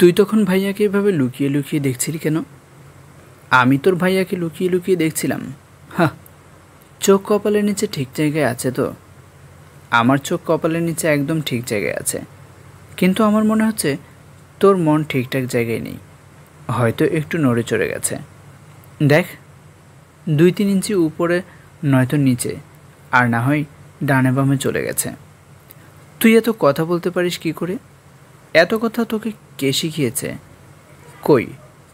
তুই তখন ভাইয়াকে এভাবে লুকিয়ে লুকিয়ে দেখছিলি কেন? আমি তোর ভাইয়াকে লুকিয়ে লুকিয়ে দেখছিলাম। হ্যাঁ, চোখ কপালের নিচে ঠিক জায়গায় আছে তো? আমার চোখ কপালের নিচে একদম ঠিক জায়গায় আছে, কিন্তু আমার মনে হচ্ছে তোর মন ঠিকঠাক জায়গায় নেই, হয়তো একটু নড়ে চড়ে গেছে। দেখ, 2-3 ইঞ্চি উপরে নয়তো নিচে, আর না হয় ডানে বামে চলে গেছে। তুই এত কথা বলতে পারিস কি করে? এত কথা তোকে কে শিখিয়েছে? কই,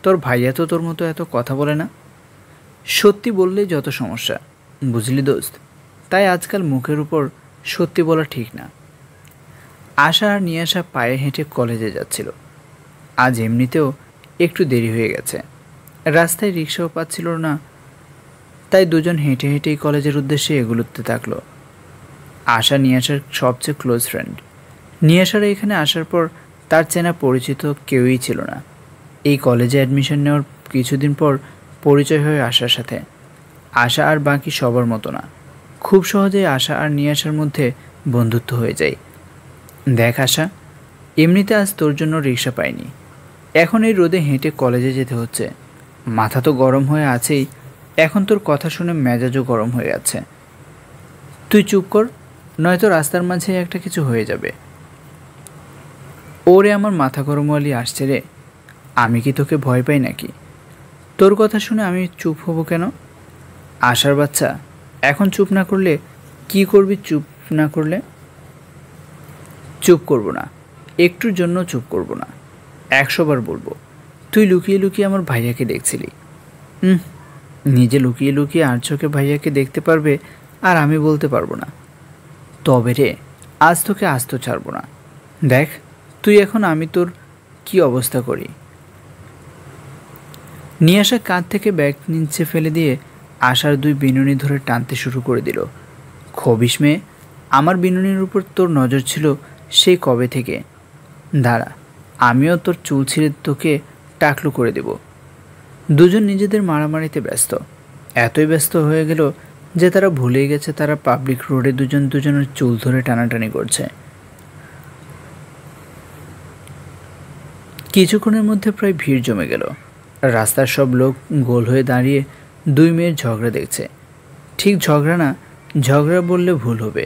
তোর ভাইয়া তো তোর মতো এত কথা বলে না। সত্যি বললেই যত সমস্যা, বুঝলি দোস্ত? তাই আজকাল মুখের উপর সত্যি বলা ঠিক না। আশা আর নিয়াশা পায়ে হেঁটে কলেজে যাচ্ছিল। আজ এমনিতেও একটু দেরি হয়ে গেছে, রাস্তায় রিক্সাও পাচ্ছিল না, তাই দুজন হেঁটে হেঁটেই কলেজের উদ্দেশ্যে এগুলোতে থাকলো। আশা নিয়াশার সবচেয়ে ক্লোজ ফ্রেন্ড। নিয়াশার এখানে আসার পর তার চেনা পরিচিত কেউই ছিল না। এই কলেজে অ্যাডমিশন নেওয়ার কিছুদিন পর পরিচয় হয়ে আশার সাথে। আশা আর বাকি সবার মতো না, খুব সহজেই আশা আর নিয়াশার মধ্যে বন্ধুত্ব হয়ে যায়। দেখ আশা, এমনিতে আজ তোর জন্য রিক্সা পাইনি, এখন এই রোদে হেঁটে কলেজে যেতে হচ্ছে। মাথা তো গরম হয়ে আছেই, এখন তোর কথা শুনে মেজাজও গরম হয়ে যাচ্ছে। তুই চুপ কর, নয়তো রাস্তার মাঝে একটা কিছু হয়ে যাবে। ওরে আমার মাথা গরমওয়ালি আসছে রে, আমি কি তোকে ভয় পাই নাকি? তোর কথা শুনে আমি চুপ হব কেন? আশার বাচ্চা, এখন চুপ না করলে কি করবি? চুপ না করলে? চুপ করব না, একটুর জন্য চুপ করব না। 100 বার বলবো, তুই লুকিয়ে লুকিয়ে আমার ভাইয়াকে দেখছিলি। নিজে লুকিয়ে লুকিয়ে আর চোখে ভাইয়াকে দেখতে পারবে, আর আমি বলতে পারবো না? তবে রে, আজ তোকে আস্ত ছাড়বো না। দেখ তুই এখন আমি তোর কি অবস্থা করি। নিয়ে আসা কাঁধ থেকে ব্যাগ নিচে ফেলে দিয়ে আশার 2 বিনুনি ধরে টানতে শুরু করে দিল। খবিস মেয়ে, আমার বিনুনির উপর তোর নজর ছিল সেই কবে থেকে। দাঁড়া, আমিও তোর চুল ছিঁড়ে তোকে টাকলু করে দেব। দুজন নিজেদের মারামারিতে ব্যস্ত, এতই ব্যস্ত হয়ে গেল যে তারা ভুলেই গেছে তারা পাবলিক রোডে দুজন দুজনের চুল ধরে টানাটানি করছে। কিছুক্ষণের মধ্যে প্রায় ভিড় জমে গেল। রাস্তার সব লোক গোল হয়ে দাঁড়িয়ে 2 মেয়ের ঝগড়া দেখছে। ঠিক ঝগড়া না, ঝগড়া বললে ভুল হবে,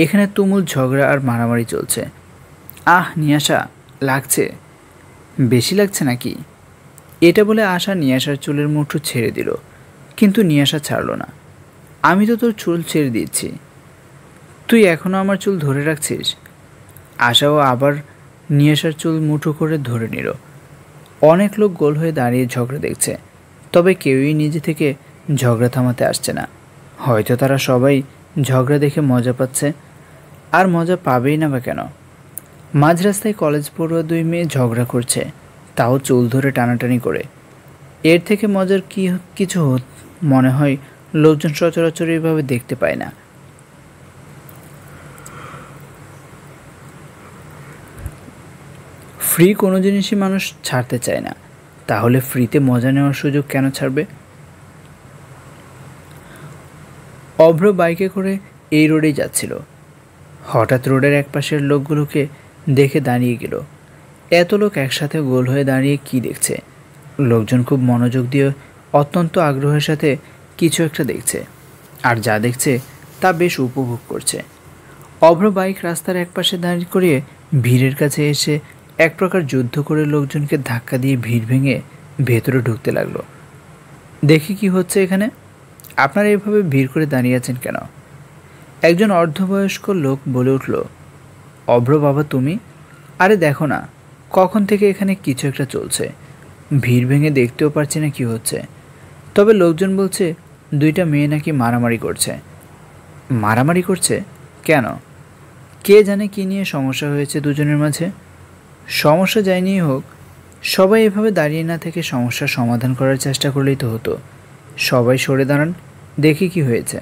এখানে তুমুল ঝগড়া আর মারামারি চলছে। আহ নিয়াশা, লাগছে? বেশি লাগছে নাকি? এটা বলে আশা নিয়াশার চুলের মুঠো ছেড়ে দিল, কিন্তু নিয়াশা ছাড়ল না। আমি তো তোর চুল ছেড়ে দিচ্ছি, তুই এখনও আমার চুল ধরে রাখছিস? আশাও আবার নিয়াশার চুল মুঠো করে ধরে নিল। অনেক লোক গোল হয়ে দাঁড়িয়ে ঝগড়া দেখছে, তবে কেউই নিজে থেকে ঝগড়া থামাতে আসছে না। হয়তো তারা সবাই ঝগড়া দেখে মজা পাচ্ছে, আর মজা পাবেই না বা কেন? মাঝ রাস্তায় কলেজ পড়ুয়া 2 মেয়ে ঝগড়া করছে, তাও চুল ধরে টানাটানি করে। এর থেকে মজার কিছু মনে হয় লোকজন সচরাচর এইভাবে দেখতে পায় না। ফ্রি কোনো জিনিসই মানুষ ছাড়তে চায় না, তাহলে ফ্রিতে মজা নেওয়ার সুযোগ কেন ছাড়বে? অভ্র বাইকে করে এই রোডেই যাচ্ছিল। হঠাৎ রোডের একপাশের লোকগুলোকে দেখে দাঁড়িয়ে গেল। এত লোক একসাথে গোল হয়ে দাঁড়িয়ে কি দেখছে? লোকজন খুব মনোযোগ দিয়ে অত্যন্ত আগ্রহের সাথে কিছু একটা দেখছে, আর যা দেখছে তা বেশ উপভোগ করছে। অভ্র বাইক রাস্তার একপাশে দাঁড়িয়ে করিয়ে ভিড়ের কাছে এসে এক প্রকার যুদ্ধ করে লোকজনকে ধাক্কা দিয়ে ভিড় ভেঙে ভেতরে ঢুকতে লাগলো। দেখি কি হচ্ছে এখানে, আপনারা এভাবে ভিড় করে দাঁড়িয়ে আছেন কেন? একজন অর্ধবয়স্ক লোক বলে উঠল, অভ্র বাবা তুমি? আরে দেখো না, কখন থেকে এখানে কিছু একটা চলছে, ভিড় ভেঙে দেখতেও পারছি না কি হচ্ছে। তবে লোকজন বলছে 2টা মেয়ে নাকি মারামারি করছে। মারামারি করছে কেন? কে জানে কি নিয়ে সমস্যা হয়েছে দুজনের মাঝে। সমস্যা যাই নিয়ে হোক, সবাই এভাবে দাঁড়িয়ে না থেকে সমস্যার সমাধান করার চেষ্টা করলেই তো হতো। সবাই সরে দাঁড়ান, দেখি কি হয়েছে।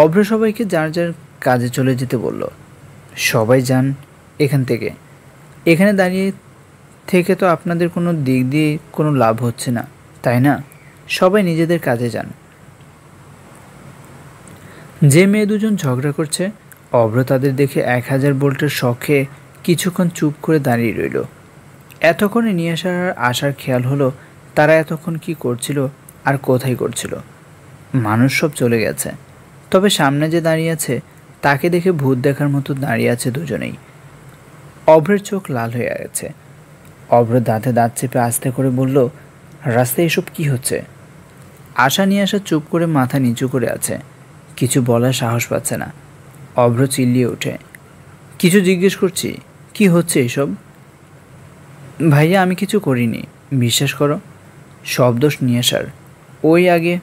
অভ্র সবাইকে যার যার কাজে চলে যেতে বলল। সবাই যান এখান থেকে, এখানে দাঁড়িয়ে থেকে তো আপনাদের কোনো দিক দিয়ে কোনো লাভ হচ্ছে না, তাই না? সবাই নিজেদের কাজে যান। যে মেয়ে দুজন ঝগড়া করছে, অভ্র তাদের দেখে 1000 ভোল্টের শখে কিছুক্ষণ চুপ করে দাঁড়িয়ে রইল। এতক্ষণে নিয়ে আসার খেয়াল হলো তারা এতক্ষণ কি করছিল আর কোথায় করছিল। মানুষ সব চলে গেছে, তবে সামনে যে দাঁড়িয়ে আছে তাকে দেখে ভূত দেখার মতো দাঁড়িয়ে আছে দুজনেই। অভ্রের চোখ লাল হয়ে গেছে। অভ্র দাঁতে দাঁত চেপে আস্তে করে বলল, রাস্তায় এসব কি হচ্ছে? আশা নিয়ে আসা চুপ করে মাথা নিচু করে আছে, কিছু বলার সাহস পাচ্ছে না। অভ্র চিল্লিয়ে ওঠে, কিছু জিজ্ঞেস করছি, কি হচ্ছে এসব? ভাইয়া আমি কিছু করিনি, বিশ্বাস করো। সব দোষ নিয়ে আসার। ওই আগে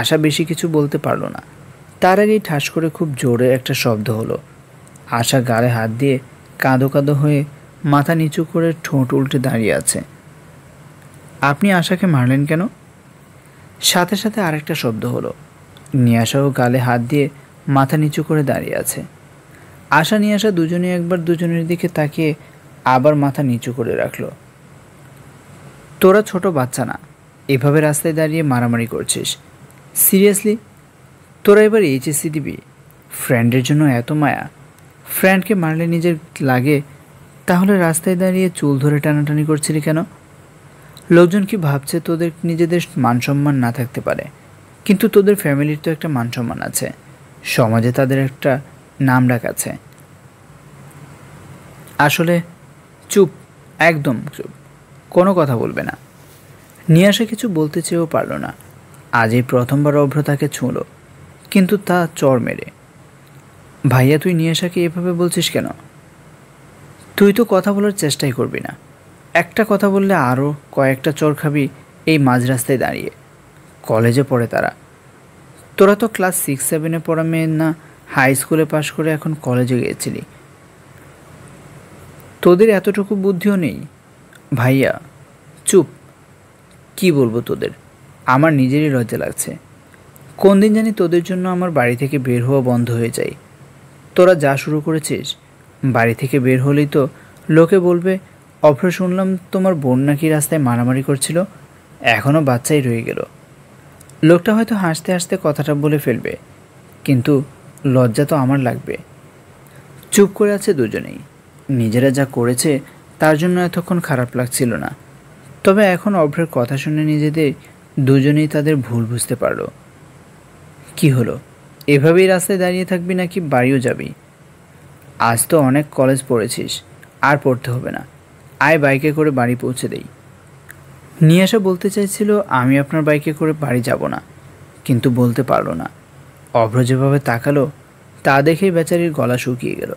আশা বেশি কিছু বলতে পারল না। তার আগেই ঠাস করে খুব জোরে একটা শব্দ হলো। আশা গালে হাত দিয়ে কাঁদো কাঁদো হয়ে মাথা নিচু করে ঠোঁট উল্টে দাঁড়িয়ে আছে। আপনি আশাকে মারলেন কেন? সাথে সাথে আরেকটা শব্দ হলো। নিয়াশাও গালে হাত দিয়ে মাথা নিচু করে দাঁড়িয়ে আছে। আশা নিয়াশা দুজনে একবার দুজনের দিকে তাকিয়ে আবার মাথা নিচু করে রাখলো। তোরা ছোট বাচ্চা না, এভাবে রাস্তায় দাঁড়িয়ে মারামারি করছিস? সিরিয়াসলি? তোরা এবার এইচএসসি দিবি? ফ্রেন্ডের জন্য এত মায়া? ফ্রেন্ডকে মারলে নিজের লাগে, তাহলে রাস্তায় দাঁড়িয়ে চুল ধরে টানাটানি করছিলি কেন? লোকজন কি ভাবছে তোদের নিজেদের মান সম্মান না থাকতে পারে, কিন্তু তোদের ফ্যামিলির তো একটা মান সম্মান আছে, সমাজে তাদের একটা নাম ডাক আছে। আসলে চুপ, একদম চুপ, কোনো কথা বলবে না। নিয়ে আসা কিছু বলতে চেয়েও পারল না। আজ এই প্রথমবার অভ্র তাকে ছুঁল, কিন্তু তা চড় মেরে। ভাইয়া তুই নিয়ে আসাকে এভাবে বলছিস কেন? তুই তো কথা বলার চেষ্টাই করবি না। একটা কথা বললে আরও কয়েকটা চড় খাবি এই মাঝ রাস্তায় দাঁড়িয়ে। কলেজে পড়ে তারা। তোরা তো ক্লাস 6-7 পড়া মেয়ে না, হাই স্কুলে পাশ করে এখন কলেজে গিয়েছিলি। তোদের এতটুকু বুদ্ধিও নেই? ভাইয়া চুপ। কি বলবো তোদের, আমার নিজেরই লজ্জা লাগছে। কোন দিন জানি তোদের জন্য আমার বাড়ি থেকে বের হওয়া বন্ধ হয়ে যায়। তোরা যা শুরু করেছিস, বাড়ি থেকে বের হলেই তো লোকে বলবে, অভ্র শুনলাম তোমার বোন নাকি রাস্তায় মারামারি করছিল, এখনও বাচ্চাই রয়ে গেল। লোকটা হয়তো হাসতে হাসতে কথাটা বলে ফেলবে, কিন্তু লজ্জা তো আমার লাগবে। চুপ করে আছে দুজনেই। নিজেরা যা করেছে তার জন্য এতক্ষণ খারাপ লাগছিল না, তবে এখন অভ্রের কথা শুনে নিজেদের দুজনেই তাদের ভুল বুঝতে পারল। কি হলো, এভাবেই রাস্তায় দাঁড়িয়ে থাকবি নাকি বাড়িও যাবি? আজ তো অনেক কলেজ পড়েছিস, আর পড়তে হবে না, আয় বাইকে করে বাড়ি পৌঁছে দেই। নিয়ে আসা বলতে চাইছিল আমি আপনার বাইকে করে বাড়ি যাব না, কিন্তু বলতে পারল না। অভ্র যেভাবে তাকালো তা দেখেই বেচারির গলা শুকিয়ে গেল।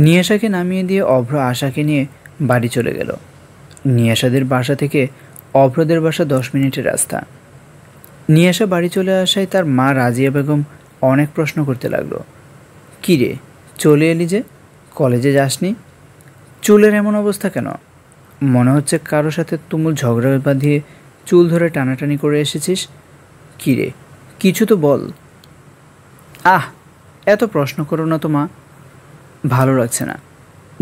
নিয়ে আসাকে নামিয়ে দিয়ে অভ্র আশাকে নিয়ে বাড়ি চলে গেল। নিয়ে আসাদের বাসা থেকে অভ্রদের বাসা 10 মিনিটের রাস্তা। নিয়ে আসা বাড়ি চলে আসায় তার মা রাজিয়া বেগম অনেক প্রশ্ন করতে লাগলো। কী রে, চলে এলি যে, কলেজে যাসনি? চুলের এমন অবস্থা কেন? মনে হচ্ছে কারো সাথে তুমুল ঝগড়া বাঁধিয়ে চুল ধরে টানাটানি করে এসেছিস। কী রে, কিছু তো বল। আহ, এত প্রশ্ন করো না তো মা, ভালো লাগছে না।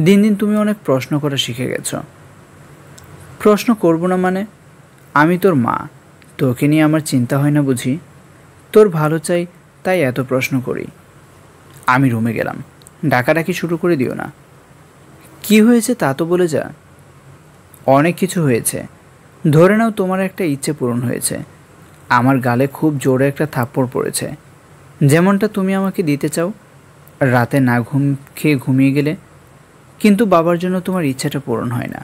দিন দিন তুমি অনেক প্রশ্ন করা শিখে গেছ। প্রশ্ন করব না মানে? আমি তোর মা, তোকে নিয়ে আমার চিন্তা হয় না বুঝি? তোর ভালো চাই তাই এত প্রশ্ন করি। আমি রুমে গেলাম, ডাকাডাকি শুরু করে দিও না। কি হয়েছে তা তো বলে যা। অনেক কিছু হয়েছে, ধরে নাও তোমার একটা ইচ্ছে পূরণ হয়েছে। আমার গালে খুব জোরে একটা থাপ্পড় পড়েছে, যেমনটা তুমি আমাকে দিতে চাও, রাতে না খেয়ে ঘুমিয়ে গেলে। কিন্তু বাবার জন্য তোমার ইচ্ছাটা পূরণ হয় না।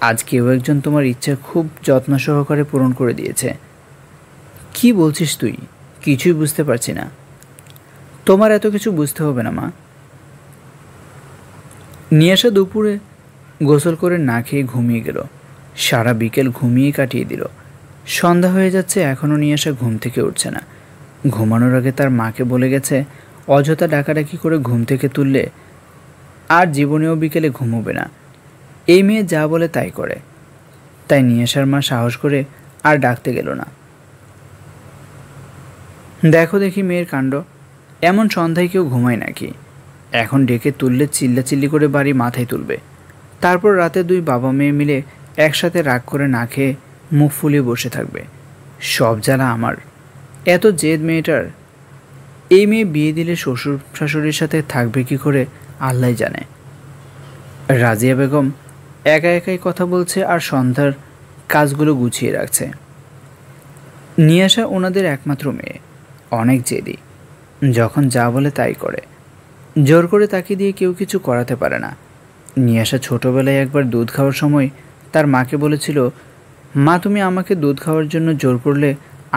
আজ কেউ একজন তোমার ইচ্ছা খুব যত্ন সহকারে পূরণ করে দিয়েছে। কি বলছিস তুই? কিছুই বুঝতে পারছি না। তোমার এত কিছু বুঝতে হবে না মা। নিয়ে আসা দুপুরে গোসল করে না খেয়ে ঘুমিয়ে গেল। সারা বিকেল ঘুমিয়ে কাটিয়ে দিল। সন্ধ্যা হয়ে যাচ্ছে, এখনও নিয়ে আসা ঘুম থেকে উঠছে না। ঘুমানোর আগে তার মাকে বলে গেছে, অযথা ডাকাডাকি করে ঘুম থেকে তুললে আর জীবনেও বিকেলে ঘুমোবে না। এই মেয়ে যা বলে তাই করে। তাই নিয়ে আসার মা সাহস করে আর ডাকতে গেল না। দেখো দেখি মেয়ের কাণ্ড, এমন সন্ধ্যায় কেউ ঘুমায় নাকি? এখন ডেকে তুললে চিল্লাচিল্লি করে বাড়ি মাথায় তুলবে। তারপর রাতে দুই বাবা মেয়ে মিলে একসাথে রাগ করে না খেয়ে মুখ ফুলিয়ে বসে থাকবে। সব জ্বালা আমার। এত জেদ মেয়েটার। এই মেয়ে বিয়ে দিলে শ্বশুর শাশুড়ির সাথে থাকবে কি করে আল্লাহ জানে। রাজিয়া বেগম একা একাই কথা বলছে আর সন্ধ্যার কাজগুলো গুছিয়ে রাখছে। নিয়াশা ওনাদের একমাত্র মেয়ে, অনেক জেদি, যখন যা বলে তাই করে, জোর করে তাকে দিয়ে কেউ কিছু করাতে পারে না। নিয়াশা ছোটোবেলায় একবার দুধ খাওয়ার সময় তার মাকে বলেছিল, মা তুমি আমাকে দুধ খাওয়ার জন্য জোর করলে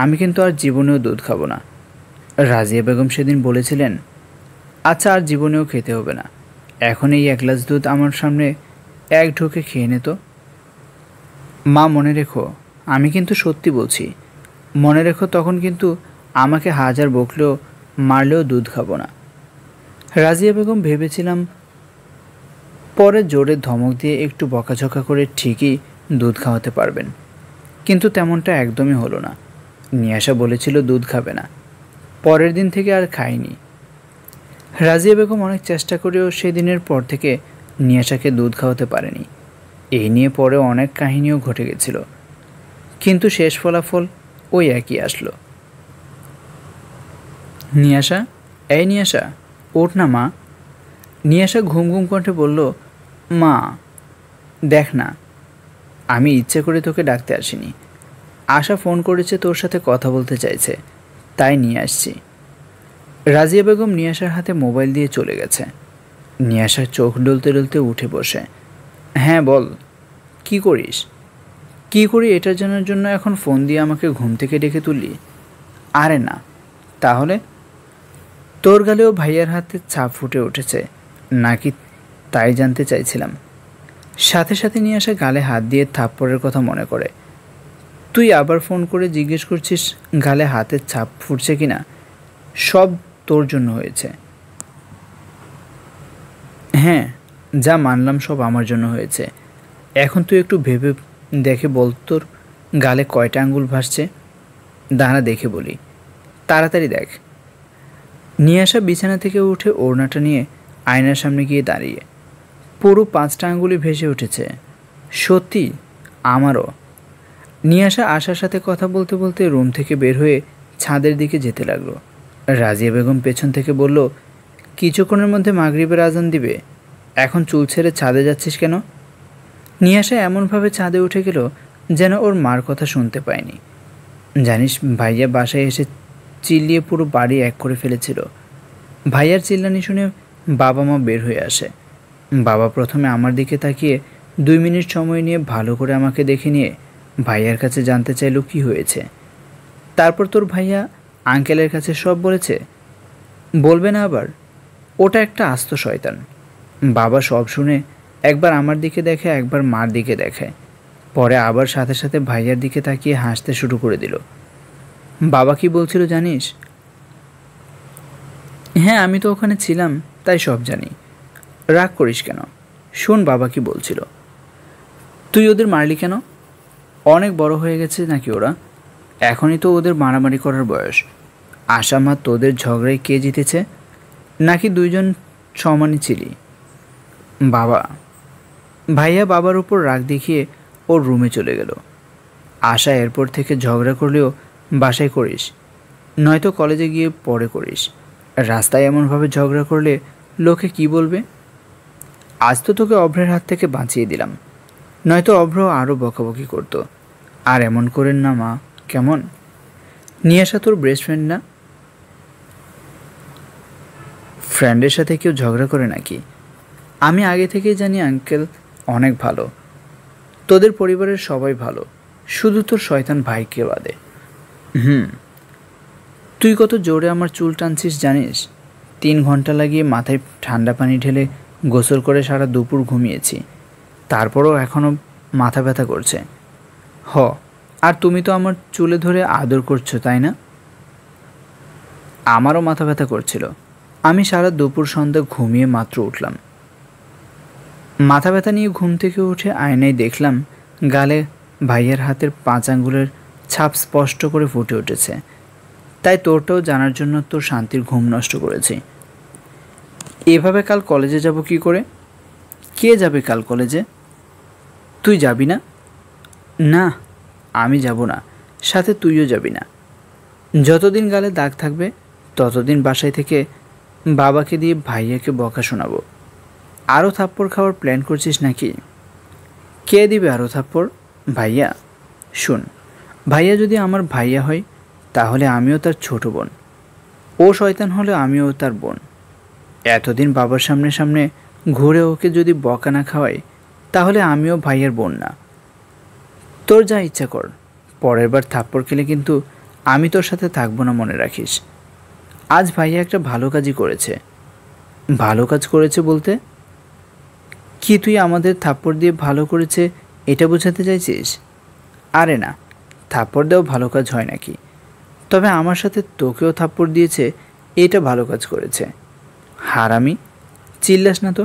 আমি কিন্তু আর জীবনেও দুধ খাবো না। রাজিয়া বেগম সেদিন বলেছিলেন, আচ্ছা আর জীবনেও খেতে হবে না, এখন এই 1 গ্লাস দুধ আমার সামনে এক ঢোকে খেয়ে নে তো। মা মনে রেখো, আমি কিন্তু সত্যি বলছি, মনে রেখো তখন কিন্তু আমাকে হাজার বকলেও মারলেও দুধ খাবো না। রাজিয়া বেগম ভেবেছিলাম পরে জোরে ধমক দিয়ে একটু বকাঝকা করে ঠিকই দুধ খাওয়াতে পারবেন, কিন্তু তেমনটা একদমই হলো না। নিয়াশা বলেছিল দুধ খাবে না, পরের দিন থেকে আর খায়নি। রাজিয়া বেগম অনেক চেষ্টা করেও সেদিনের পর থেকে নিয়াশাকে দুধ খাওয়াতে পারেনি। এই নিয়ে পরে অনেক কাহিনীও ঘটে গেছিল, কিন্তু শেষ ফলাফল ওই একই আসলো। নিয়াশা, এই নিয়াশা, ওঠ না মা। নিয়াশা ঘুম ঘুম কণ্ঠে বলল, মা দেখ না, আমি ইচ্ছে করে তোকে ডাকতে আসিনি, আশা ফোন করেছে, তোর সাথে কথা বলতে চাইছে, তাই নিয়ে আসছি। রাজিয়া বেগম নিয়াশার হাতে মোবাইল দিয়ে চলে গেছে। নিয়াশার চোখ ডলতে ডলতে উঠে বসে, হ্যাঁ বল, কি করিস? কি করি এটা জানার জন্য এখন ফোন দিয়ে আমাকে ঘুম থেকে ডেকে তুললি? আরে না, তাহলে তোর গালেও ভাইয়ার হাতে ছাপ ফুটে উঠেছে নাকি তাই জানতে চাইছিলাম। সাথে সাথে নিয়াশা গালে হাত দিয়ে থাপ্পড়ের কথা মনে করে। তুই আবার ফোন করে জিজ্ঞেস করছিস গালে হাতের ছাপ ফুটছে কিনা? সব তোর জন্য হয়েছে। হ্যাঁ, যা মানলাম সব আমার জন্য হয়েছে। এখন তুই একটু ভেবে দেখে বল, তোর গালে কয়টা আঙ্গুল ভাসছে? দাঁড়া দেখে বলি, তাড়াতাড়ি দেখ। নিয়াশা বিছানা থেকে উঠে ওড়নাটা নিয়ে আয়নার সামনে গিয়ে দাঁড়িয়ে, পুরো 5টা আঙ্গুলি ভেসে উঠেছে। সত্যি? আমারও। নিয়াশা আশার সাথে কথা বলতে বলতে রুম থেকে বের হয়ে ছাদের দিকে যেতে লাগলো। রাজিয়া বেগম পেছন থেকে বলল, কিছুক্ষণের মধ্যে মাগরিবের আজান দিবে, এখন চুল ছেড়ে ছাদে যাচ্ছিস কেন? নিয়াশা এমনভাবে ছাদে উঠে গেল যেন ওর মার কথা শুনতে পায়নি। জানিস, ভাইয়া বাসায় এসে চিল্লিয়ে পুরো বাড়ি এক করে ফেলেছিল। ভাইয়ার চিল্লানি শুনে বাবা মা বের হয়ে আসে। বাবা প্রথমে আমার দিকে তাকিয়ে 2 মিনিট সময় নিয়ে ভালো করে আমাকে দেখে নিয়ে ভাইয়ার কাছে জানতে চাইল কি হয়েছে। তারপর তোর ভাইয়া আঙ্কেলের কাছে সব বলেছে। বলবে না আবার? ওটা একটা আস্ত শয়তান। বাবা সব শুনে একবার আমার দিকে দেখে, একবার মার দিকে দেখে, পরে আবার সাথে সাথে ভাইয়ার দিকে তাকিয়ে হাসতে শুরু করে দিল। বাবা কি বলছিল জানিস? হ্যাঁ, আমি তো ওখানে ছিলাম, তাই সব জানি। রাগ করিস কেন? শোন বাবা কি বলছিল। তুই ওদের মারলি কেন? অনেক বড় হয়ে গেছে নাকি ওরা? এখনই তো ওদের মারামারি করার বয়স। আশা মা তোদের ঝগড়ায় কে জিতেছে? নাকি 2জন সমানই ছিলি? বাবা। ভাইয়া বাবার উপর রাগ দেখিয়ে ওর রুমে চলে গেল। আশা এরপর থেকে ঝগড়া করলেও বাসায় করিস, নয়তো কলেজে গিয়ে পরে করিস। রাস্তায় এমনভাবে ঝগড়া করলে লোকে কি বলবে? আজ তো তোকে অভ্রের হাত থেকে বাঁচিয়ে দিলাম, নয়তো অভ্র আরও বকাবকি করতো। আর এমন করেন না মা, কেমন? নিয়াশা তোর বেস্ট ফ্রেন্ড না? ফ্রেন্ডের সাথে কেউ ঝগড়া করে নাকি? আমি আগে থেকেই জানি আঙ্কেল অনেক ভালো, তোদের পরিবারের সবাই ভালো, শুধু তোর শয়তান ভাইকে বাদে। তুই কত জোরে আমার চুল টানছিস জানিস? 3 ঘন্টা লাগিয়ে মাথায় ঠান্ডা পানি ঢেলে গোসল করে সারা দুপুর ঘুমিয়েছি, তারপরও এখনও মাথা ব্যথা করছে। আর তুমি তো আমার চুলে ধরে আদর করছো, তাই না? আমারও মাথা ব্যথা করছিল। আমি সারা দুপুর সন্ধ্যা ঘুমিয়ে মাত্র উঠলাম। মাথা ব্যথা নিয়ে ঘুম থেকে উঠে আয়নায় দেখলাম গালে ভাইয়ের হাতের 5 আঙ্গুলের ছাপ স্পষ্ট করে ফুটে উঠেছে। তাই তোরটাও জানার জন্য তোর শান্তির ঘুম নষ্ট করেছি। এভাবে কাল কলেজে যাব কি করে? কে যাবে কাল কলেজে? তুই যাবি না? না, আমি যাব না, সাথে তুইও যাবি না। যতদিন গালে দাগ থাকবে ততদিন বাসায় থেকে বাবাকে দিয়ে ভাইয়াকে বকা শোনাবো। আরও থাপ্পড় খাওয়ার প্ল্যান করছিস নাকি? কে দিবে আরও থাপ্পড়? ভাইয়া? শুন, ভাইয়া যদি আমার ভাইয়া হয় তাহলে আমিও তার ছোট বোন। ও শয়তান হলে আমিও তার বোন। এতদিন বাবার সামনে সামনে ঘুরে ওকে যদি বকা না খাওয়াই তাহলে আমিও ভাইয়ের বোন না। তোর যা ইচ্ছা কর, পরের বার থাপ্পড় খেলে কিন্তু আমি তোর সাথে থাকবো না, মনে রাখিস। আজ ভাইয়া একটা ভালো কাজই করেছে। ভালো কাজ করেছে বলতে? কি তুই আমাদের থাপ্পড় দিয়ে ভালো করেছে এটা বোঝাতে চাইছিস? আরে না, থাপ্পড় দেওয়া ভালো কাজ হয় নাকি? তবে আমার সাথে তোকেও থাপ্পড় দিয়েছে, এটা ভালো কাজ করেছে। হারামি, চিল্লাস না তো।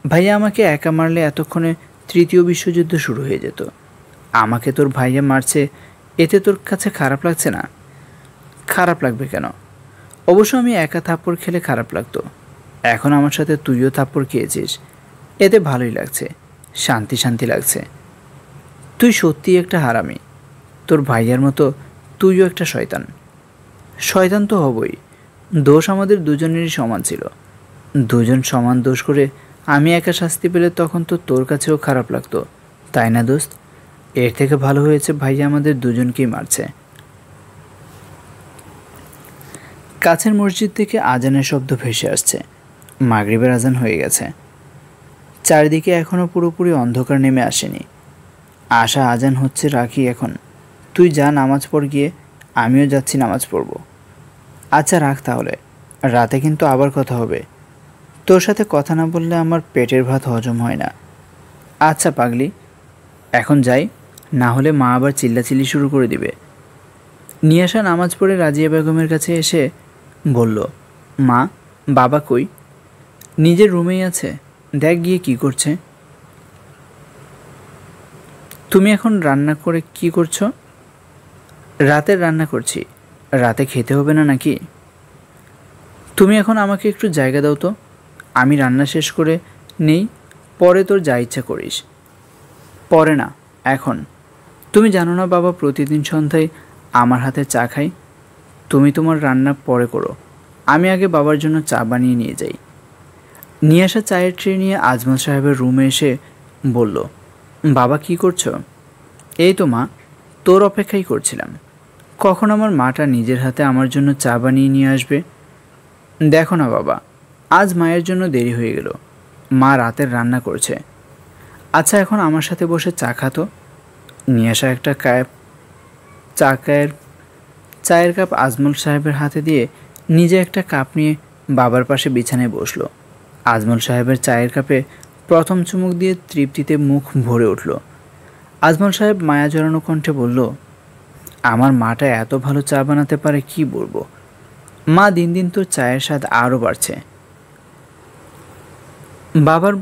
ভাইয়া আমাকে একা মারলে এতক্ষণে তৃতীয় বিশ্বযুদ্ধ শুরু হয়ে যেত। আমাকে তোর ভাইয়া মারছে, এতে তোর কাছে খারাপ লাগছে না? খারাপ লাগবে কেন? অবশ্য আমি একা থাপ্পড় খেলে খারাপ লাগতো। এখন আমার সাথে তুইও থাপ্পড় খেয়েছিস, এতে ভালোই লাগছে, শান্তি শান্তি লাগছে। তুই সত্যিই একটা হারামি। তোর ভাইয়ার মতো তুইও একটা শয়তান। শয়তান তো হবই। দোষ আমাদের দুজনেরই সমান ছিল। দুজন সমান দোষ করে আমি একা শাস্তি পেলে তখন তো তোর কাছেও খারাপ লাগতো, তাই না দোস্ত? এর থেকে ভালো হয়েছে ভাইয়া আমাদের দুজনকেই মারছে। কাছের মসজিদ থেকে আজানের শব্দ ভেসে আসছে। মাগরিবের আজান হয়ে গেছে। চারিদিকে এখনও পুরোপুরি অন্ধকার নেমে আসেনি। আশা আজান হচ্ছে, রাখি এখন। তুই যা নামাজ পড় গিয়ে, আমিও যাচ্ছি নামাজ পড়ব। আচ্ছা রাখ তাহলে, রাতে কিন্তু আবার কথা হবে। তোর সাথে কথা না বললে আমার পেটের ভাত হজম হয় না। আচ্ছা পাগলি, এখন যাই, না হলে মা আবার চিল্লাচিল্লি শুরু করে দিবে। নিয়াশা নামাজ পড়ে রাজিয়া বেগমের কাছে এসে বলল, মা, বাবা কই? নিজের রুমেই আছে, দেখ গিয়ে কি করছে। তুমি এখন রান্না করে কি করছো? রাতের রান্না করছি। রাতে খেতে হবে না নাকি? তুমি এখন আমাকে একটু জায়গা দাও তো, আমি রান্না শেষ করে নেই, পরে তোর যা ইচ্ছা করিস। পরে না, এখন। তুমি জানো না বাবা প্রতিদিন সন্ধ্যায় আমার হাতে চা খাই? তুমি তোমার রান্না পরে করো, আমি আগে বাবার জন্য চা বানিয়ে নিয়ে যাই। নিয়ে আসা চায়ের ট্রে নিয়ে আজমল সাহেবের রুমে এসে বলল, বাবা কি করছো? এই তো মা, তোর অপেক্ষাই করছিলাম, কখন আমার মাটা নিজের হাতে আমার জন্য চা বানিয়ে নিয়ে আসবে। দেখো না বাবা, আজ মায়ের জন্য দেরি হয়ে গেল, মা রাতের রান্না করছে। আচ্ছা এখন আমার সাথে বসে চা খাতো। নিয়ে আসা একটা চায়ের কাপ আজমল সাহেবের হাতে দিয়ে নিজে একটা কাপ নিয়ে বাবার পাশে বিছানায় বসলো। আজমল সাহেবের চায়ের কাপে প্রথম চুমুক দিয়ে তৃপ্তিতে মুখ ভরে উঠল। আজমল সাহেব মায়া জড়ানো কণ্ঠে বলল, আমার মাটা এত ভালো চা বানাতে পারে, কি বলবো। মা, দিন দিন তোর চায়ের স্বাদ আরও বাড়ছে। বাবার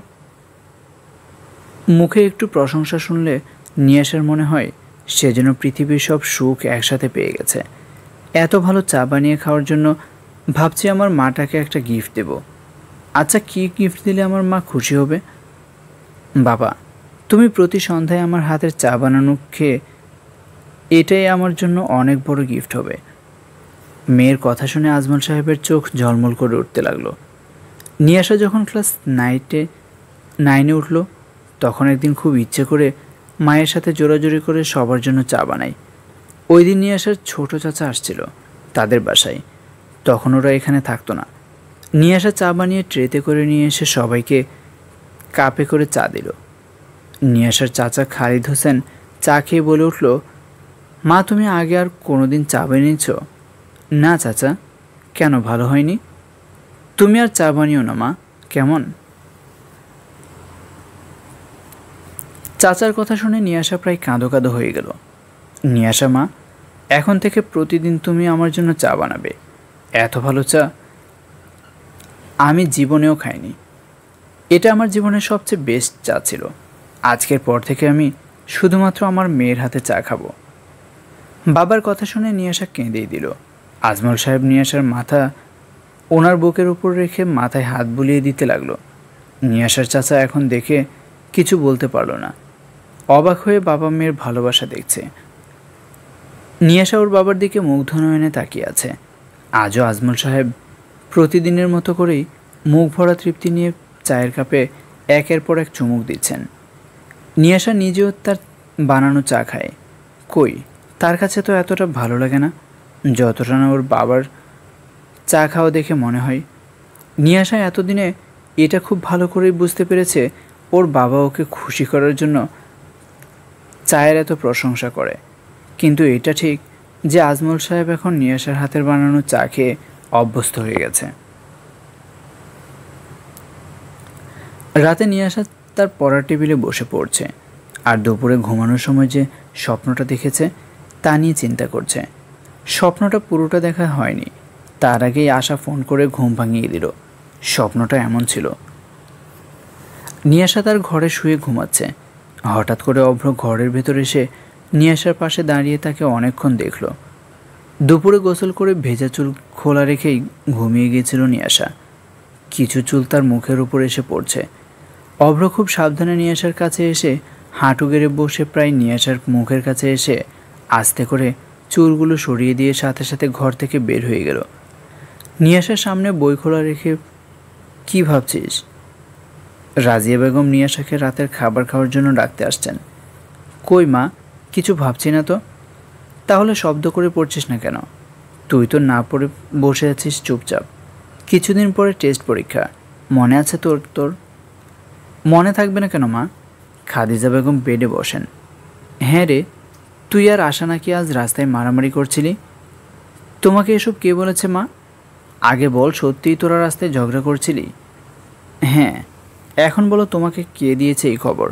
মুখে একটু প্রশংসা শুনলে নিয়াসের মনে হয় সে যেন পৃথিবীর সব সুখ একসাথে পেয়ে গেছে। এত ভালো চা বানিয়ে খাওয়ার জন্য ভাবছি আমার মাটাকে একটা গিফট দেব। আচ্ছা কী গিফট দিলে আমার মা খুশি হবে? বাবা, তুমি প্রতি সন্ধ্যায় আমার হাতের চা বানানো খেয়ে, এটাই আমার জন্য অনেক বড় গিফট হবে। মেয়ের কথা শুনে আজমল সাহেবের চোখ ঝলমল করে উঠতে লাগলো। নিয়াসা যখন ক্লাস 9-এ উঠল তখন একদিন খুব ইচ্ছে করে মায়ের সাথে জোরাজোরি করে সবার জন্য চা বানাই। ওই দিন নিয়াসার ছোট চাচা আসছিল তাদের বাসায়, তখন ওরা এখানে থাকতো না। নিয়াসা চা বানিয়ে ট্রেতে করে নিয়ে এসে সবাইকে কাপে করে চা দিল। নিয়াসার চাচা খালিদ হোসেন চা খেয়ে বলে উঠল, মা তুমি আগে আর কোনোদিন চা বানিয়েছ? না চাচা। কেন, ভালো হয়নি? তুমি আর চা বানিও না মা, কেমন? চাচার কথা শুনে নিয়াসা প্রায় কাঁদো কাঁদো হয়ে গেল। নিয়াসা মা, এখন থেকে প্রতিদিন তুমি আমার জন্য চা বানাবে। এত ভালো চা আমি জীবনেও খাইনি। এটা আমার জীবনের সবচেয়ে বেস্ট চা ছিল। আজকের পর থেকে আমি শুধুমাত্র আমার মেয়ের হাতে চা খাবো। বাবার কথা শুনে নিয়াসা কেঁদেই দিল। আজমল সাহেব নিয়াসার মাথা ওনার বুকের উপর রেখে মাথায় হাত বুলিয়ে দিতে লাগলো। নিয়াসার চাচা এখন দেখে কিছু বলতে পারল না, অবাক হয়ে বাবা মেয়ের ভালোবাসা দেখছে। নিয়াসা ওর বাবার দিকে মুগ্ধ নয়নে তাকিয়ে আছে। আজও আজমল সাহেব প্রতিদিনের মতো করেই মুখ ভরা তৃপ্তি নিয়ে চায়ের কাপে একের পর এক চুমুক দিচ্ছেন। নিয়াশা নিজেও তার বানানো চা খায়। কই, তার কাছে তো এতটা ভালো লাগে না যতটা না ওর বাবার চা খাওয়া দেখে মনে হয়। নিয়াশা এতদিনে এটা খুব ভালো করেই বুঝতে পেরেছে ওর বাবা ওকে খুশি করার জন্য চায়ের এত প্রশংসা করে। কিন্তু এটা ঠিক যে আজমল সাহেব এখন নিয়াশার হাতের বানানো চা খেয়ে অভ্যস্ত হয়ে গেছে। রাতে নিয়াশা তার পড়ার টেবিলে বসে পড়ছে আর দুপুরে ঘুমানোর সময় যে স্বপ্নটা দেখেছে তা নিয়ে চিন্তা করছে। স্বপ্নটা পুরোটা দেখা হয়নি, তার আগেই আশা ফোন করে ঘুম ভাঙিয়ে দিল। স্বপ্নটা এমন ছিল, নিয়াশা তার ঘরে শুয়ে ঘুমাচ্ছে। হঠাৎ করে অভ্র ঘরের ভেতর এসে নিয়াশার পাশে দাঁড়িয়ে তাকে অনেকক্ষণ দেখল। দুপুরে গোসল করে ভেজা চুল খোলা রেখেই ঘুমিয়ে গিয়েছিল নিয়াশা। কিছু চুল তার মুখের উপর এসে পড়ছে। অভ্র খুব সাবধানে নিয়াশার কাছে এসে হাঁটু গেড়ে বসে প্রায় নিয়াশার মুখের কাছে এসে আস্তে করে চুলগুলো সরিয়ে দিয়ে সাথে সাথে ঘর থেকে বের হয়ে গেল। নিয়াশার সামনে বই খোলা রেখে, কি ভাবছিস? রাজিয়া বেগম নিয়াশাকে রাতের খাবার খাওয়ার জন্য ডাকতে আসছেন। কই মা, কিছু ভাবছি না তো। তাহলে শব্দ করে পড়ছিস না কেন? তুই তো না পড়ে বসে আছিস চুপচাপ। কিছুদিন পরে টেস্ট পরীক্ষা, মনে আছে তোর? তোর মনে থাকবে না কেন মা? খাদিজা বেগম বেডে বসেন। হ্যাঁ রে, তুই আর আশা নাকি আজ রাস্তায় মারামারি করছিলি? তোমাকে এসব কে বলেছে মা? আগে বল, সত্যিই তোরা রাস্তায় ঝগড়া করছিলি? হ্যাঁ। এখন বলো, তোমাকে কে দিয়েছে এই খবর?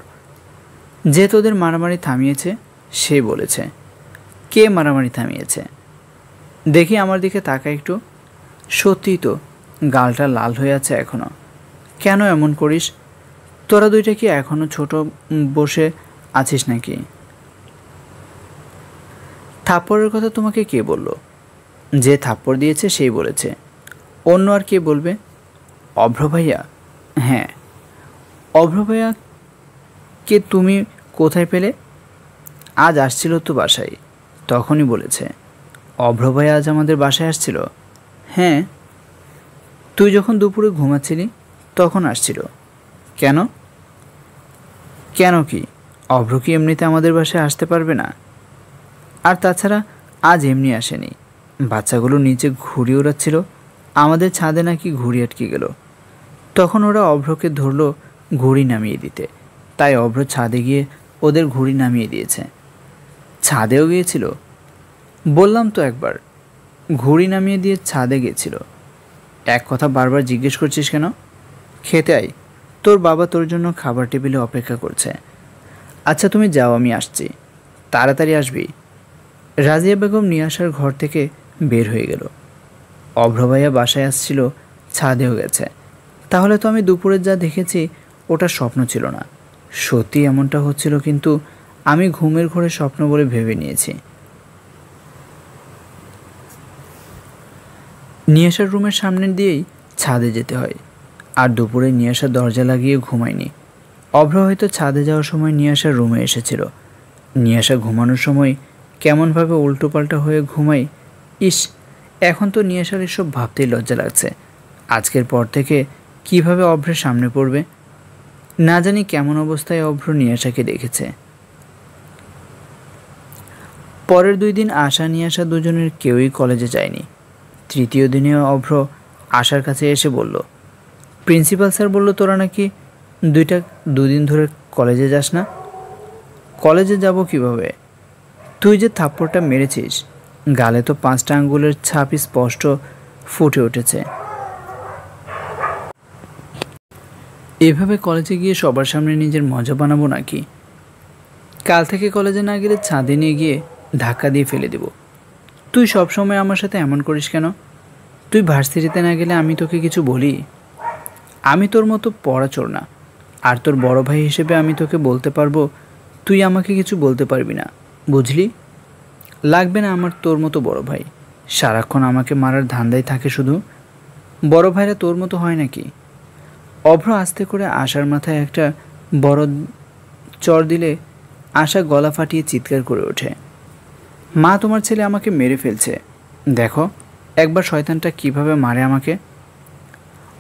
যে তোদের মারামারি থামিয়েছে সে বলেছে। কে মারামারি থামিয়েছে? দেখি আমার দিকে তাকা একটু। সত্যিই তো, গালটা লাল হয়ে আছে এখনো। কেন এমন করিস? তোরা দুইটা কি এখনো ছোট বসে আছিস নাকি? থাপ্পড়ের কথা তোমাকে কে বলল? যে থাপ্পড় দিয়েছে সেই বলেছে। অন্য আর কে বলবে? অভ্র ভাইয়া। হ্যাঁ, অভ্র ভাইয়া কে তুমি কোথায় পেলে? আজ আসছিল তো বাসায়, তখনই বলেছে। অভ্র ভাইয়া আজ আমাদের বাসায় আসছিল? হ্যাঁ। তুই যখন দুপুরে ঘুমাচ্ছিলি তখন আসছিল। কেন? কেন কি, অভ্র কি এমনিতে আমাদের বাসায় আসতে পারবে না? আর তাছাড়া আজ এমনি আসেনি, বাচ্চাগুলো নিচে ঘুড়ি ওড়াচ্ছিল, আমাদের ছাদে নাকি ঘুড়ি আটকে গেল। তখন ওরা অভ্রকে ধরলো ঘুড়ি নামিয়ে দিতে, তাই অভ্র ছাদে গিয়ে ওদের ঘুড়ি নামিয়ে দিয়েছে। ছাদেও গিয়েছিল? বললাম তো একবার, ঘুড়ি নামিয়ে দিয়ে ছাদে গিয়েছিল। এক কথা বারবার জিজ্ঞেস করছিস কেন? খেতে আয়, তোর বাবা তোর জন্য খাবার টেবিলে অপেক্ষা করছে। আচ্ছা তুমি যাও, আমি আসছি। তাড়াতাড়ি আসবি। রাজিয়া বেগম নিয়াশার ঘর থেকে বের হয়ে গেল। অভ্র ভাইয়া বাসায় আসছিল, ছাদেও গেছে। তাহলে তো আমি দুপুরে যা দেখেছি ওটা স্বপ্ন ছিল না, সত্যি এমনটা হচ্ছিল, কিন্তু আমি ঘুমের ঘোরে স্বপ্ন বলে ভেবে নিয়েছি। নিয়াশার রুমের সামনে দিয়েই ছাদে যেতে হয়, আর দুপুরে নিয়াশা দরজা লাগিয়ে ঘুমায়নি। অভ্র হয়তো ছাদে যাওয়ার সময় নিয়াশার রুমে এসেছিল। নিয়াশা ঘুমানোর সময় কেমনভাবে উল্টোপাল্টা হয়ে ঘুমায়। ইস, এখন তো নিয়াশার এসব ভাবতেই লজ্জা লাগছে। আজকের পর থেকে কিভাবে অভ্রের সামনে পড়বে? না জানি কেমন অবস্থায় অভ্র নিয়াশাকে দেখেছে। পরের 2 দিন আশা নিয়াশা দুজনের কেউই কলেজে যায়নি। তৃতীয় দিনে অভ্র আশার কাছে এসে বলল, প্রিন্সিপাল স্যার বলল তোরা নাকি 2 দিন ধরে কলেজে যাস না। কলেজে যাব কিভাবে? তুই যে থাপ্পড়টা মেরেছিস, গালে তো 5টা আঙ্গুলের ছাপই স্পষ্ট ফুটে উঠেছে। এভাবে কলেজে গিয়ে সবার সামনে নিজের মজা বানাবো নাকি? কাল থেকে কলেজে না গেলে ছাদে নিয়ে গিয়ে ধাক্কা দিয়ে ফেলে দেব। তুই সবসময় আমার সাথে এমন করিস কেন? তুই ভার্সিটিতে না গেলে আমি তোকে কিছু বলি? আমি তোর মতো পড়াচোর না, আর তোর বড় ভাই হিসেবে আমি তোকে বলতে পারবো, তুই আমাকে কিছু বলতে পারবি না, বুঝলি? লাগবে না আমার তোর মতো বড় ভাই, সারাক্ষণ আমাকে মারার ধান্দায় থাকে শুধু। বড় ভাইরা তোর মতো হয় নাকি? অভ্র আস্তে করে আশার মাথায় একটা বড় চর দিলে আশা গলা ফাটিয়ে চিৎকার করে ওঠে, মা, তোমার ছেলে আমাকে মেরে ফেলছে, দেখো একবার শয়তানটা কিভাবে মারে আমাকে।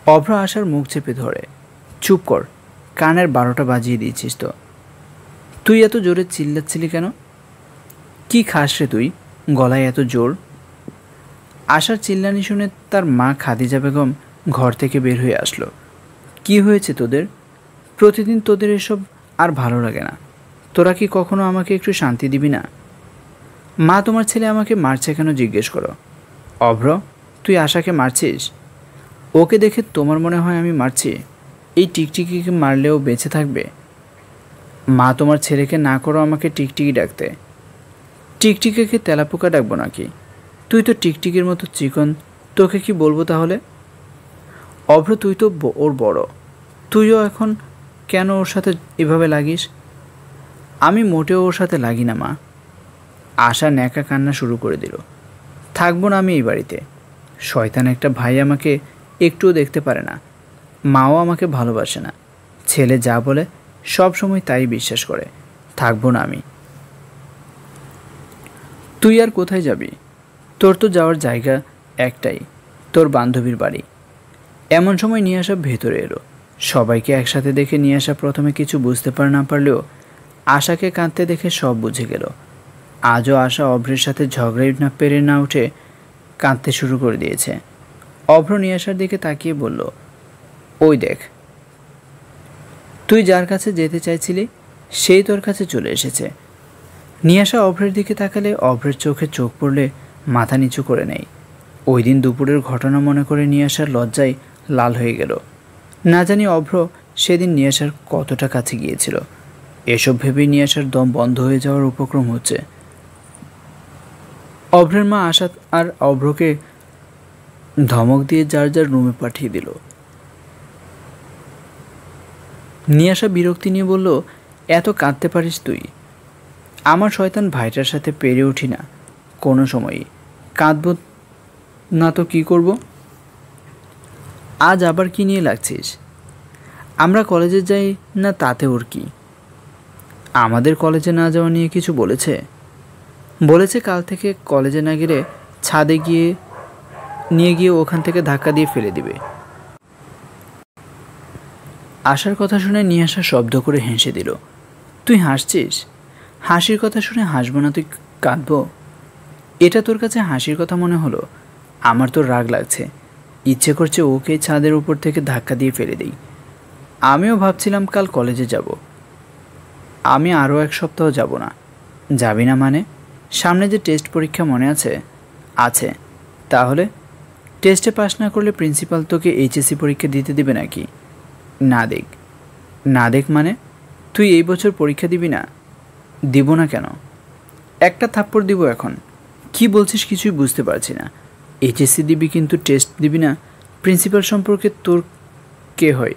অভ্র আশার মুখ চেপে ধরে, চুপ কর, কানের 12টা বাজিয়ে দিয়েছিস তো। তুই এত জোরে চিল্লাচ্ছিলি কেন? কি খাস রে তুই, গলায় এত জোর? আশার চিল্লানি শুনে তার মা খাদিজা বেগম ঘর থেকে বের হয়ে আসলো। কি হয়েছে তোদের? প্রতিদিন তোদের এসব আর ভালো লাগে না। তোরা কি কখনো আমাকে একটু শান্তি দিবি না? মা, তোমার ছেলে আমাকে মারছে কেন জিজ্ঞেস করো। অভ্র, তুই আশাকে মারছিস? ওকে দেখে তোমার মনে হয় আমি মারছি? এই টিকটিকিকে মারলেও বেঁচে থাকবে? মা, তোমার ছেলেকে না করো আমাকে টিকটিকি ডাকতে। টিকটিকিকে তেলাপোকা ডাকবো নাকি? তুই তো টিকটিকির মতো চিকন, তোকে কি বলবো তাহলে? অভ্র, তুই তো ওর বড়, তুইও এখন কেন ওর সাথে এভাবে লাগিস? আমি মোটেও ওর সাথে লাগি না মা। আশা ন্যাকা কান্না শুরু করে দিল। থাকবো না আমি এই বাড়িতে। শয়তান একটা ভাই আমাকে একটুও দেখতে পারে না, মাও আমাকে ভালোবাসে না। ছেলে যা বলে সব সময় তাই বিশ্বাস করে। থাকবো না আমি। তুই আর কোথায় যাবি? তোর তো যাওয়ার জায়গা একটাই, তোর বান্ধবীর বাড়ি। এমন সময় নিয়ে আসা ভেতরে এলো। সবাইকে একসাথে দেখে নিয়ে আসা প্রথমে কিছু বুঝতে না পারলেও আশাকে কাঁদতে দেখে সব বুঝে গেল। আজও আশা অভ্রের সাথে ঝগড়াই না পেরে না উঠে কাঁদতে শুরু করে দিয়েছে। অভ্র নিয়ে আসার দিকে তাকিয়ে বলল, ওই দেখ, তুই যার কাছে যেতে চাইছিলি সেই তোর কাছে চলে এসেছে। নিয়াশা অভ্রের দিকে তাকালে অভ্রের চোখে চোখ পড়লে মাথা নিচু করে নেয়। ওই দিন দুপুরের ঘটনা মনে করে নিয়াশার লজ্জায় লাল হয়ে গেল। না জানি অভ্র সেদিন নিয়াশার কতটা কাছে গিয়েছিল। এসব ভেবেই নিয়াশার দম বন্ধ হয়ে যাওয়ার উপক্রম হচ্ছে। অভ্রের মা আশা আর অভ্রকে ধমক দিয়ে যার যার রুমে পাঠিয়ে দিল। নিয়াশা বিরক্তি নিয়ে বলল, এত কাঁদতে পারিস তুই? আমার শয়তান ভাইটার সাথে পেরে উঠি না কোনো সময়ই। কাঁদব না তো কী করব? আজ আবার কি নিয়ে লাগছিস? আমরা কলেজে যাই না তাতে ওর কি? আমাদের কলেজে না যাওয়া নিয়ে কিছু বলেছে? বলেছে কাল থেকে কলেজে না গেলে ছাদে নিয়ে গিয়ে ওখান থেকে ধাক্কা দিয়ে ফেলে দিবে। আশার কথা শুনে নিয়াশা শব্দ করে হেসে দিল। তুই হাসছিস? হাসির কথা শুনে হাসবো না তুই কাঁদবো? এটা তোর কাছে হাসির কথা মনে হলো? আমার তো রাগ লাগছে, ইচ্ছে করছে ওকে ছাদের উপর থেকে ধাক্কা দিয়ে ফেলে দিই। আমিও ভাবছিলাম কাল কলেজে যাব। আমি আরও এক সপ্তাহ যাব না। যাবি না মানে? সামনে যে টেস্ট পরীক্ষা মনে আছে? আছে। তাহলে টেস্টে পাস না করলে প্রিন্সিপাল তোকে এইচএসসি পরীক্ষা দিতে দেবে নাকি? না দেখ। না দেখ মানে? তুই এই বছর পরীক্ষা দিবি না? দিব না কেন? একটা থাপ্পড় দিব এখন। কি বলছিস কিছুই বুঝতে পারছি না। এইচএসসি দিবি কিন্তু টেস্ট দিবি না? প্রিন্সিপাল সম্পর্কে তোর কে হয়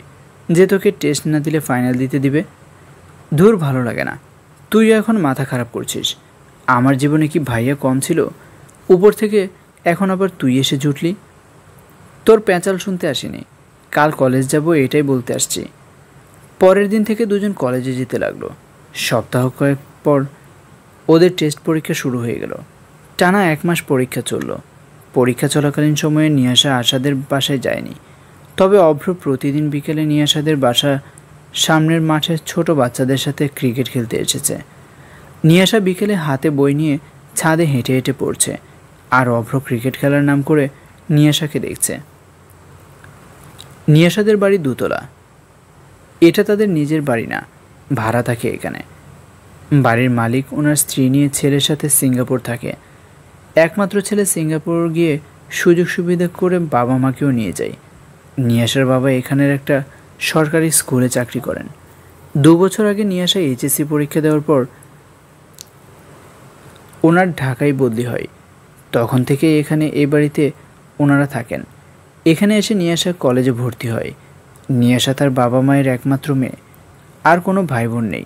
যে তোকে টেস্ট না দিলে ফাইনাল দিতে দিবে? ধুর, ভালো লাগে না। তুই এখন মাথা খারাপ করছিস। আমার জীবনে কি ভাইয়া কম ছিল? উপর থেকে এখন আবার তুই এসে জুটলি। তোর প্যাঁচাল শুনতে আসিনি, কাল কলেজ যাব এটাই বলতে আসছি। পরের দিন থেকে দুজন কলেজে যেতে লাগলো। সপ্তাহ কয়েক পর ওদের টেস্ট পরীক্ষা শুরু হয়ে গেল। টানা 1 মাস পরীক্ষা চলল। পরীক্ষা চলাকালীন সময়ে নিয়াশা আশাদের বাসায় যায়নি। তবে অভ্র প্রতিদিন বিকেলে নিয়াশাদের বাসা সামনের মাঠে ছোট বাচ্চাদের সাথে ক্রিকেট খেলতে এসেছে। নিয়াশা বিকেলে হাতে বই নিয়ে ছাদে হেঁটে হেঁটে পড়ছে, আর অভ্র ক্রিকেট খেলার নাম করে নিয়াশাকে দেখছে। নিয়াশাদের বাড়ি 2 তলা। এটা তাদের নিজের বাড়ি না, ভাড়া থাকে এখানে। বাড়ির মালিক ওনার স্ত্রী নিয়ে ছেলের সাথে সিঙ্গাপুর থাকে। একমাত্র ছেলে সিঙ্গাপুর গিয়ে সুযোগ সুবিধা করে বাবা মাকেও নিয়ে যায়। নিয়াশার বাবা এখানের একটা সরকারি স্কুলে চাকরি করেন। 2 বছর আগে নিয়াশা এইচএসসি পরীক্ষা দেওয়ার পর ওনার ঢাকায় বদলি হয়। তখন থেকে এখানে এই বাড়িতে ওনারা থাকেন। এখানে এসে নিয়াশা কলেজে ভর্তি হয়। নিয়াশা তার বাবা মায়ের একমাত্র মেয়ে, আর কোনো ভাই বোন নেই।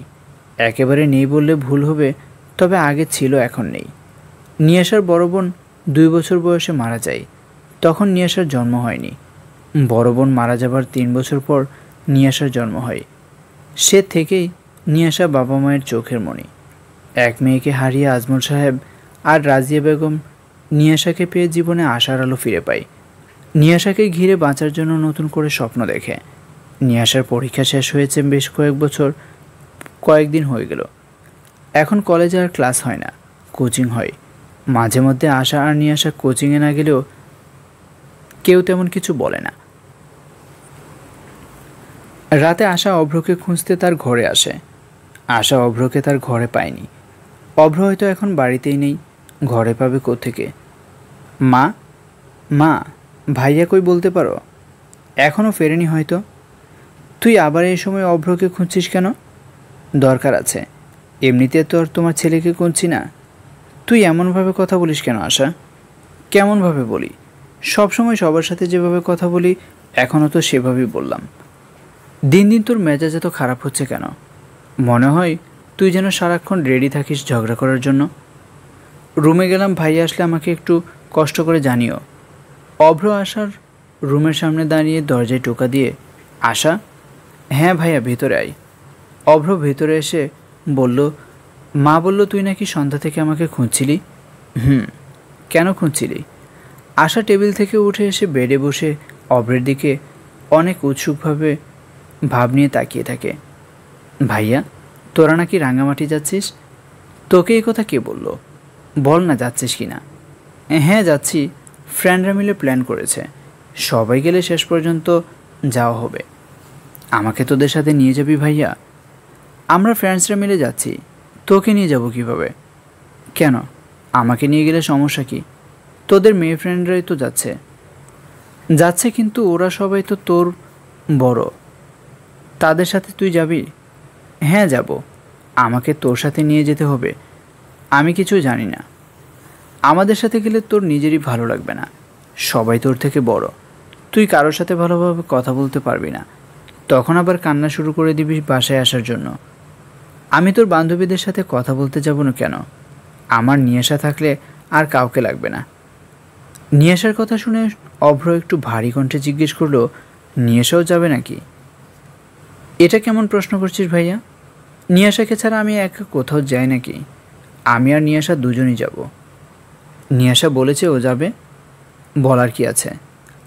একেবারে নেই বললে ভুল হবে, তবে আগে ছিল এখন নেই। নিয়াশার বড় বোন 2 বছর বয়সে মারা যায়। তখন নিয়াশার জন্ম হয়নি। বড় বোন মারা যাবার 3 বছর পর নিয়াশার জন্ম হয়। সে থেকেই নিয়াশা বাবা মায়ের চোখের মণি। এক মেয়েকে হারিয়ে আজমল সাহেব আর রাজিয়া বেগম নিয়াশাকে পেয়ে জীবনে আশার আলো ফিরে পায়। নিয়াশাকে ঘিরে বাঁচার জন্য নতুন করে স্বপ্ন দেখে। নিয়াশার পরীক্ষা শেষ হয়েছে বেশ কয়েকদিন হয়ে গেল। এখন কলেজে আর ক্লাস হয় না, কোচিং হয়। মাঝে মধ্যে আশা আর নিয়াশা কোচিংয়ে না গেলেও কেউ তেমন কিছু বলে না। রাতে আশা অভ্রকে খুঁজতে তার ঘরে আসে। আশা অভ্রকে তার ঘরে পায়নি। অভ্র হয়তো এখন বাড়িতেই নেই, ঘরে পাবে কোত্থেকে? মা, মা, ভাইয়া কই বলতে পারো? এখনও ফেরেনি হয়তো। তুই আবার এই সময় অভ্রকে খুঁজছিস কেন? দরকার আছে, এমনিতে তো আর তোমার ছেলেকে খুঁজছি না। তুই এমনভাবে কথা বলিস কেন আশা? কেমনভাবে বলি? সবসময় সবার সাথে যেভাবে কথা বলি এখনও তো সেভাবেই বললাম। দিন দিন তোর মেজাজ এত খারাপ হচ্ছে কেন? মনে হয় তুই যেন সারাক্ষণ রেডি থাকিস ঝগড়া করার জন্য। রুমে গেলাম, ভাইয়া আসলে আমাকে একটু কষ্ট করে জানিও। অভ্র আশার রুমের সামনে দাঁড়িয়ে দরজায় টোকা দিয়ে, আশা, হ্যাঁ ভাইয়া ভেতরে আয়। অভ্র ভেতরে এসে বলল, মা বলল তুই নাকি সন্ধ্যা থেকে আমাকে খুঁজছিলি। কেন খুঁজছিলি? আশা টেবিল থেকে উঠে এসে বেডে বসে অভ্রের দিকে অনেক উৎসুকভাবে ভাব নিয়ে তাকিয়ে থাকে। ভাইয়া, তোরা নাকি রাঙামাটি যাচ্ছিস? তোকে এই কথা কে বলল? বল না যাচ্ছিস কি না? হ্যাঁ যাচ্ছি, ফ্রেন্ডরা মিলে প্ল্যান করেছে। সবাই গেলে শেষ পর্যন্ত যাওয়া হবে। আমাকে তোদের সাথে নিয়ে যাবি ভাইয়া? আমরা ফ্রেন্ডসরা মিলে যাচ্ছি, তোকে নিয়ে যাব কিভাবে? কেন, আমাকে নিয়ে গেলে সমস্যা কি? তোদের মেয়ে ফ্রেন্ডরাই তো যাচ্ছে, কিন্তু ওরা সবাই তো তোর বড়। তাদের সাথে তুই যাবি? হ্যাঁ যাব। আমাকে তোর সাথে নিয়ে যেতে হবে? আমি কিছু জানি না। আমাদের সাথে গেলে তোর নিজেরই ভালো লাগবে না। সবাই তোর থেকে বড়, তুই কারোর সাথে ভালোভাবে কথা বলতে পারবি না। তখন আবার কান্না শুরু করে দিবি বাসায় আসার জন্য। আমি তোর বান্ধবীদের সাথে কথা বলতে যাব না কেন? আমার নিয়াশা থাকলে আর কাউকে লাগবে না। নিয়াশার কথা শুনে অভ্র একটু ভারী কণ্ঠে জিজ্ঞেস করলো, নিয়াশাও যাবে নাকি? এটা কেমন প্রশ্ন করছিস ভাইয়া? নিয়াশাকে ছাড়া আমি একা কোথাও যাই নাকি? আমি আর নিয়াশা দুজনই যাব। নিয়াশা বলেছে ও যাবে, বলার কি আছে?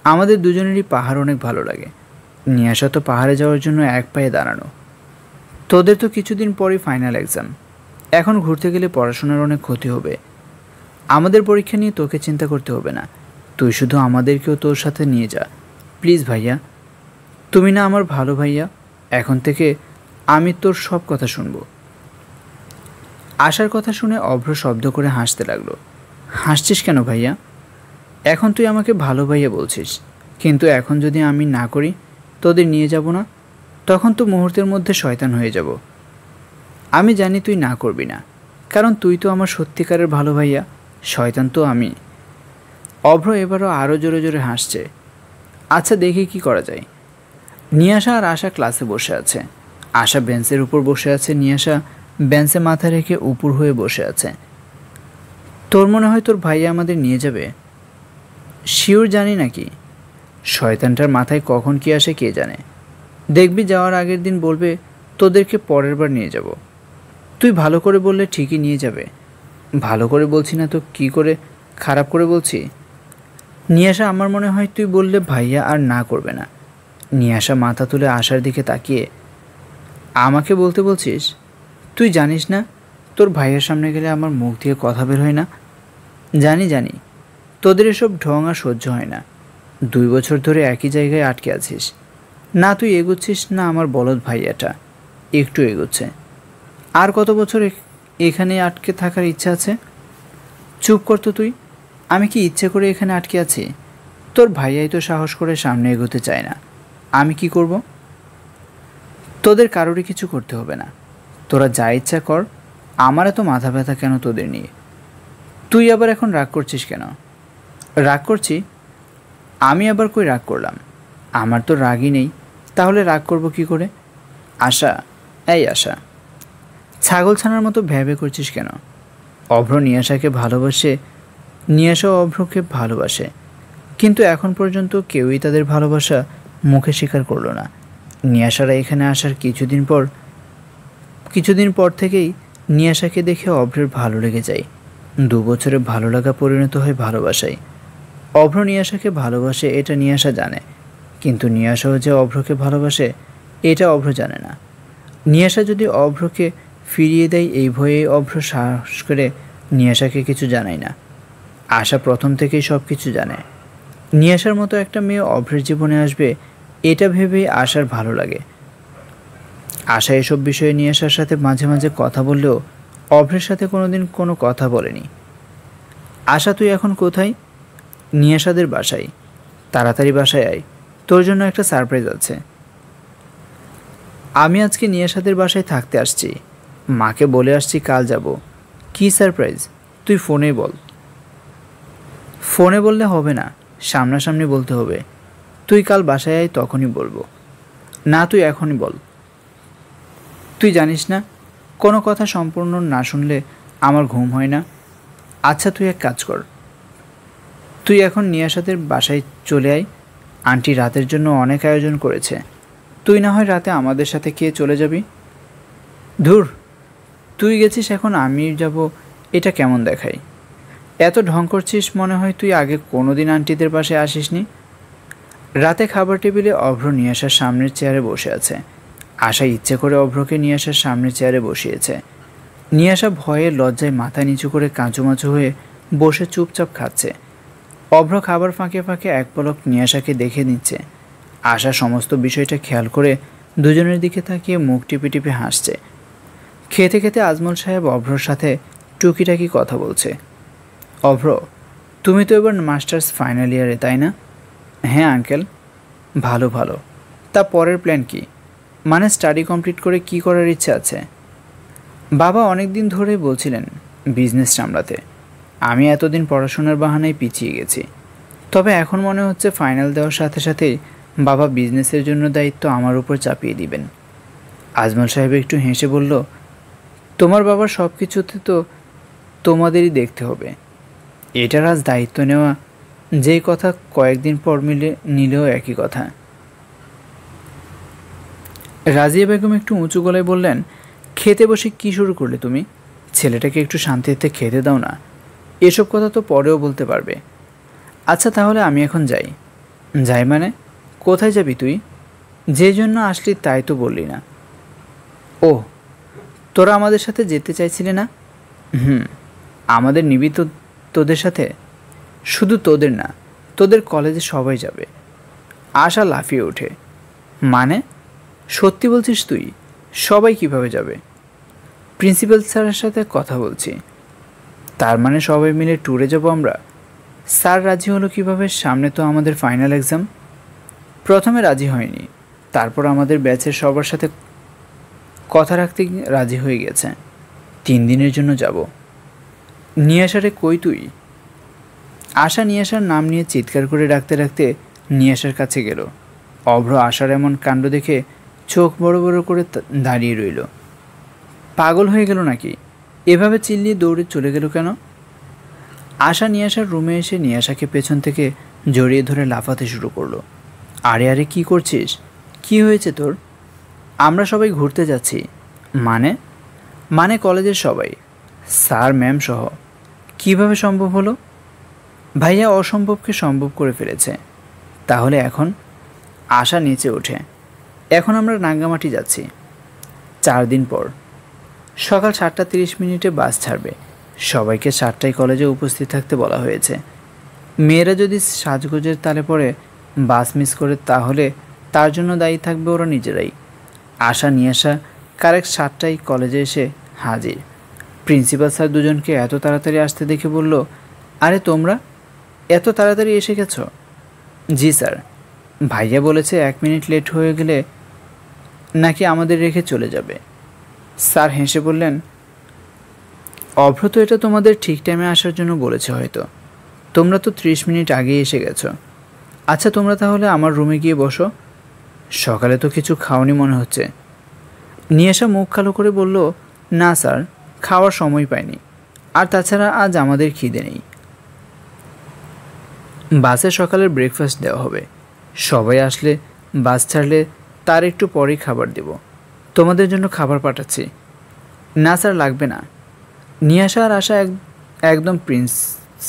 আমাদের দুজনেরই পাহাড় অনেক ভালো লাগে। নিয়াশা তো পাহাড়ে যাওয়ার জন্য এক পায়ে দাঁড়ানো। তোদের তো কিছুদিন পরই ফাইনাল এক্সাম। এখন ঘুরতে গেলে পড়াশোনার অনেক ক্ষতি হবে। আমাদের পরীক্ষা নিয়ে তোকে চিন্তা করতে হবে না, তুই শুধু আমাদেরকেও তোর সাথে নিয়ে যা প্লিজ ভাইয়া। তুমি না আমার ভালো ভাইয়া, এখন থেকে আমি তোর সব কথা শুনবো। আশার কথা শুনে অভ্র শব্দ করে হাসতে লাগলো। হাসছিস কেন ভাইয়া? এখন তুই আমাকে ভালো ভাইয়া বলছিস, কিন্তু এখন যদি আমি না করি, তোদের নিয়ে যাব না, তখন তো মুহূর্তের মধ্যে শয়তান হয়ে যাব। আমি জানি তুই না করবি না, কারণ তুই তো আমার সত্যিকারের ভালো ভাইয়া, শয়তান তো আমি। অভ্র এবারও আরও জোরে জোরে হাসছে। আচ্ছা দেখি কি করা যায়। নিয়াশা আর আশা ক্লাসে বসে আছে। আশা বেঞ্চের উপর বসে আছে, নিয়াশা বেঞ্চে মাথা রেখে উপর হয়ে বসে আছে। তোর মনে হয় তোর ভাইয়া আমাদের নিয়ে যাবে? শিওর জানি নাকি, শয়তানটার মাথায় কখন কি আসে কে জানে। দেখবি যাওয়ার আগের দিন বলবে তোদেরকে পরের বার নিয়ে যাব। তুই ভালো করে বললে ঠিকই নিয়ে যাবে। ভালো করে বলছি না তো কি করে খারাপ করে বলছি? নিয়াশা, আমার মনে হয় তুই বললে ভাইয়া আর না করবে না। নিয়াশা মাথা তুলে আশার দিকে তাকিয়ে, আমাকে বলতে বলছিস? তুই জানিস না তোর ভাইয়ের সামনে গেলে আমার মুখ দিয়ে কথা বের হয় না? জানি জানি, তোদের এসব ঢং আর সহ্য হয় না। 2 বছর ধরে একই জায়গায় আটকে আছিস, না তুই এগোচ্ছিস না আমার বলদ ভাইয়াটা একটু এগোচ্ছে। আর কত বছর এখানে আটকে থাকার ইচ্ছা আছে? চুপ কর তো তুই। আমি কি ইচ্ছে করে এখানে আটকে আছি? তোর ভাইয়াই তো সাহস করে সামনে এগোতে চায় না, আমি কি করব? তোদের কারোরই কিছু করতে হবে না, তোরা যা ইচ্ছা কর। আমার এত মাথা ব্যথা কেন তোদের নিয়ে? তুই আবার এখন রাগ করছিস কেন? রাগ করছি? আমি আবার কই রাগ করলাম? আমার তো রাগই নেই, তাহলে রাগ করব কি করে? আশা, এই আশা, ছাগল ছানার মতো ভ্যাবে করছিস কেন? অভ্র নিয়াশাকে ভালোবাসে, নিয়াশাও অভ্রকে ভালোবাসে, কিন্তু এখন পর্যন্ত কেউই তাদের ভালোবাসা মুখে স্বীকার করলো না। নিয়াশারা এখানে আসার কিছুদিন পর থেকেই নিয়াশাকে দেখে অভ্রের ভালো লেগে যায়। 2 বছরে ভালো লাগা পরিণত হয় ভালোবাসায়। অভ্র নিয়াশাকে ভালোবাসে এটা নিয়াশা জানে, কিন্তু নিয়াশাও যে অভ্রকে ভালোবাসে এটা অভ্র জানে না। নিয়াশা যদি অভ্রকে ফিরিয়ে দেয় এই ভয়ে অভ্র সাহস করে নিয়াশাকে কিছু জানায় না। আশা প্রথম থেকেই সব কিছু জানে। নিয়াশার মতো একটা মেয়ে অভ্রের জীবনে আসবে এটা ভেবেই আশার ভালো লাগে। আশা এসব বিষয়ে নিয়াশার সাথে মাঝে মাঝে কথা বললেও অভ্রের সাথে কোনোদিন কোনো কথা বলেনি। আশা তুই এখন কোথায়? নিয়াশাদের বাসায়। তাড়াতাড়ি বাসায় আয়, তোর জন্য একটা সারপ্রাইজ আছে। আমি আজকে নিয়াশাদের বাসায় থাকতে আসছি, মাকে বলে আসছি কাল যাব। কী সারপ্রাইজ তুই ফোনে বল। ফোনে বললে হবে না, সামনাসামনি বলতে হবে। তুই কাল বাসায় আয়, তখনই বলবো। না তুই এখনই বল। তুই জানিস না কোনো কথা সম্পূর্ণ না শুনলে আমার ঘুম হয় না। আচ্ছা তুই এক কাজ কর, তুই এখন নিয়াশাদের বাসায় চলে আয়। আন্টি রাতের জন্য অনেক আয়োজন করেছে, তুই না হয় রাতে আমাদের সাথে খেয়ে চলে যাবি। ধুর, তুই গেছিস এখন আমি যাব, এটা কেমন দেখায়? এত ঢং করছিস মনে হয় তুই আগে কোনো দিন আন্টিদের বাসায় আসিসনি। রাতে খাবার টেবিলে অভ্র নিয়াশার সামনের চেয়ারে বসে আছে। আশা ইচ্ছে করে অভ্রকে নিয়াশার সামনের চেয়ারে বসিয়েছে। নিয়াশা ভয়ে লজ্জায় মাথা নিচু করে কাঁচুমাচু হয়ে বসে চুপচাপ খাচ্ছে। অভ্র খাবার ফাঁকে ফাঁকে এক পলক নিয়াশাকে দেখে নিচ্ছে। আশা সমস্ত বিষয়টা খেয়াল করে দুজনের দিকে তাকিয়ে মুখ টিপে টিপে হাসছে। খেতে খেতে আজমল সাহেব অভ্রর সাথে টুকিটাকি কথা বলছে। অভ্র, তুমি তো এবার মাস্টার্স ফাইনাল ইয়ারে, তাই না? হ্যাঁ আঙ্কেল। ভালো ভালো। তা পরের প্ল্যান কি? মানে স্টাডি কমপ্লিট করে কি করার ইচ্ছে আছে? বাবা অনেক দিন ধরেই বলছিলেন বিজনেস সামলাতে। আমি এতদিন পড়াশোনার বাহানায় পিছিয়ে গেছি, তবে এখন মনে হচ্ছে ফাইনাল দেওয়ার সাথে সাথেই বাবা বিজনেসের জন্য দায়িত্ব আমার উপর চাপিয়ে দিবেন। আজমল সাহেব একটু হেসে বলল, তোমার বাবার সব কিছুতে তো তোমাদেরই দেখতে হবে। এটার আজ দায়িত্ব নেওয়া, যেই কথা কয়েকদিন পর নিলেও একই কথা। রাজিয়া বেগম একটু উঁচু গলায় বললেন, খেতে বসে কী শুরু করলে তুমি? ছেলেটাকে একটু শান্তিতে খেতে দাও না। এসব কথা তো পরেও বলতে পারবে। আচ্ছা তাহলে আমি এখন যাই। যাই মানে? কোথায় যাবি তুই? যে জন্য আসলি তাই তো বললি না। ও, তোরা আমাদের সাথে যেতে চাইছিলি না? আমাদের নিবি তো তোদের সাথে? শুধু তোদের না, তোদের কলেজে সবাই যাবে। আশা লাফিয়ে ওঠে, মানে সত্যি বলছিস তুই? সবাই কিভাবে যাবে? প্রিন্সিপাল স্যারের সাথে কথা বলছি। তার মানে সবাই মিলে ট্যুরে যাব আমরা? স্যার রাজি হলো কিভাবে? সামনে তো আমাদের ফাইনাল এক্সাম। প্রথমে রাজি হয়নি, তারপর আমাদের ব্যাচের সবার সাথে কথা রাখতে রাজি হয়ে গেছে। 3 দিনের জন্য যাব। নিয়াশারে কই তুই? আশা নিয়াশার নাম নিয়ে চিৎকার করে ডাকতে ডাকতে নিয়াশার কাছে গেল। অভ্র আশার এমন কাণ্ড দেখে চোখ বড় বড় করে দাঁড়িয়ে রইল। পাগল হয়ে গেল নাকি? এভাবে চিল্লিয়ে দৌড়ে চলে গেল কেন? আশা নিয়াশার রুমে এসে নিয়াশাকে পেছন থেকে জড়িয়ে ধরে লাফাতে শুরু করলো। আরে আরে কি করছিস? কি হয়েছে তোর? আমরা সবাই ঘুরতে যাচ্ছি। মানে? মানে কলেজের সবাই, স্যার ম্যাম সহ। কিভাবে সম্ভব হলো? ভাইয়া অসম্ভবকে সম্ভব করে ফেলেছে। তাহলে এখন? আশা নিচে ওঠে। এখন আমরা রাঙ্গামাটি যাচ্ছি 4 দিন পর। সকাল 7:30 বাস ছাড়বে। সবাইকে 7টায় কলেজে উপস্থিত থাকতে বলা হয়েছে। মেয়েরা যদি সাজগোজের তালে পড়ে বাস মিস করে তাহলে তার জন্য দায়ী থাকবে ওরা নিজেরাই। আশা নিয়াশা কারেক্ট 7টায় কলেজে এসে হাজির। প্রিন্সিপাল স্যার দুজনকে এত তাড়াতাড়ি আসতে দেখে বলল, আরে তোমরা এত তাড়াতাড়ি এসে গেছ? জি স্যার, ভাইয়া বলেছে 1 মিনিট লেট হয়ে গেলে নাকি আমাদের রেখে চলে যাবে। স্যার হেসে বললেন, অভ্র তো এটা তোমাদের ঠিক টাইমে আসার জন্য বলেছে হয়তো। তোমরা তো 30 মিনিট আগেই এসে গেছো। আচ্ছা তোমরা তাহলে আমার রুমে গিয়ে বসো। সকালে তো কিছু খাওনি মনে হচ্ছে। নিয়াশা মুখ কালো করে বলল, না স্যার, খাওয়ার সময় পাইনি। আর তাছাড়া আজ আমাদের খিদে নেই। বাসে সকালের ব্রেকফাস্ট দেওয়া হবে। সবাই আসলে বাস ছাড়লে তার একটু পরেই খাবার দেব। তোমাদের জন্য খাবার পাঠাচ্ছি। না স্যার, লাগবে না। নিয়াশা আর আশা একদম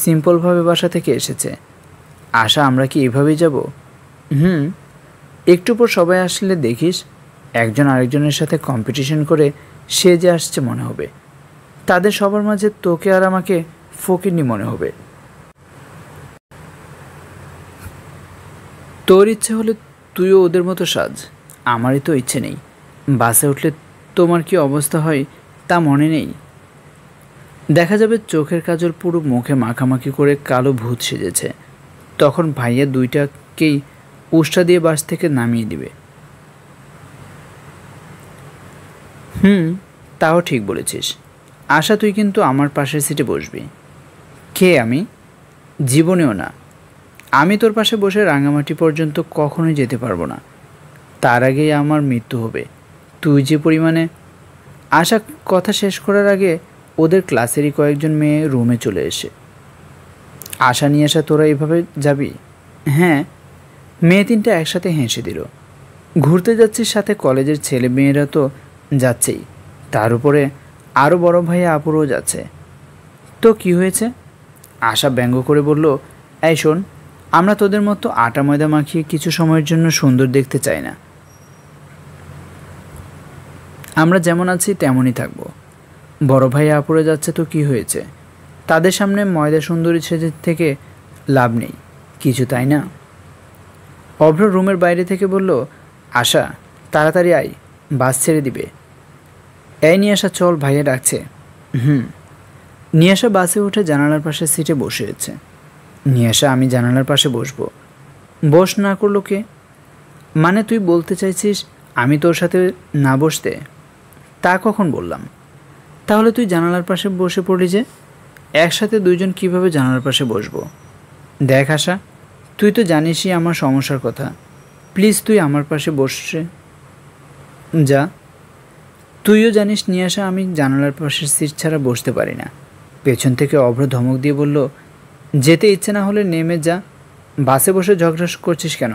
সিম্পলভাবে বাসা থেকে এসেছে। আশা আমরা কি এভাবেই যাব? একটু পর সবাই আসলে দেখিস একজন আরেকজনের সাথে কম্পিটিশন করে সেজে আসছে মনে হবে। তাদের সবার মাঝে তোকে আর আমাকে ফকিরনি মনে হবে। তোর ইচ্ছে হলে তুইও ওদের মতো সাজ, আমারই তো ইচ্ছে নেই। বাসে উঠলে তোমার কি অবস্থা হয় তা মনে নেই? দেখা যাবে চোখের কাজল পুরো মুখে মাখামাখি করে কালো ভূত সেজেছে। তখন ভাইয়া দুইটাকেই উষ্টা দিয়ে বাস থেকে নামিয়ে দিবে। তাও ঠিক বলেছিস। আশা, তুই কিন্তু আমার পাশের সিটে বসবি। কে আমি? জীবনেও না। আমি তোর পাশে বসে রাঙামাটি পর্যন্ত কখনোই যেতে পারবো না। তার আগেই আমার মৃত্যু হবে। তুই যে পরিমাণে... আশা কথা শেষ করার আগে ওদের ক্লাসেরই কয়েকজন মেয়ে রুমে চলে এসে, আশা নিয়ে আসা তোরা এভাবে যাবি? হ্যাঁ। মেয়ে তিনটা একসাথে হেসে দিল। ঘুরতে যাচ্ছিস, সাথে কলেজের ছেলে মেয়েরা তো যাচ্ছেই, তার উপরে আরও বড় ভাইয়া আপুরও যাচ্ছে। তো কি হয়েছে? আশা ব্যঙ্গ করে বলল, এই শোন, আমরা তোদের মতো আটা ময়দা মাখিয়ে কিছু সময়ের জন্য সুন্দর দেখতে চাই না। আমরা যেমন আছি তেমনই থাকবো। বড় ভাইয়া আপুরে যাচ্ছে তো কি হয়েছে? তাদের সামনে ময়দা সুন্দরী সেজে থেকে লাভ নেই কিছু, তাই না? অভ্র রুমের বাইরে থেকে বলল, আশা তাড়াতাড়ি আয়, বাস ছেড়ে দিবে। এই নিয়ে আসা, চল, ভাইয়া ডাকছে। নিয়ে আসা বাসে উঠে জানালার পাশে সিটে বসেছে। নিয়ে আসা, আমি জানালার পাশে বসবো? বস না করলো কে? মানে তুই বলতে চাইছিস আমি তোর সাথে না বসতে? তা কখন বললাম? তাহলে তুই জানালার পাশে বসে পড়লি যে? একসাথে দুইজন কিভাবে জানালার পাশে বসবো? দেখ আশা, তুই তো জানিসই আমার সমস্যার কথা। প্লিজ তুই আমার পাশে বসে যা। তুইও জানিস নিয়ে আসা, আমি জানালার পাশের সিট ছাড়া বসতে পারি না। পেছন থেকে অভ্র ধমক দিয়ে বলল, যেতে ইচ্ছে না হলে নেমে যা, বাসে বসে ঝগড়া করছিস কেন?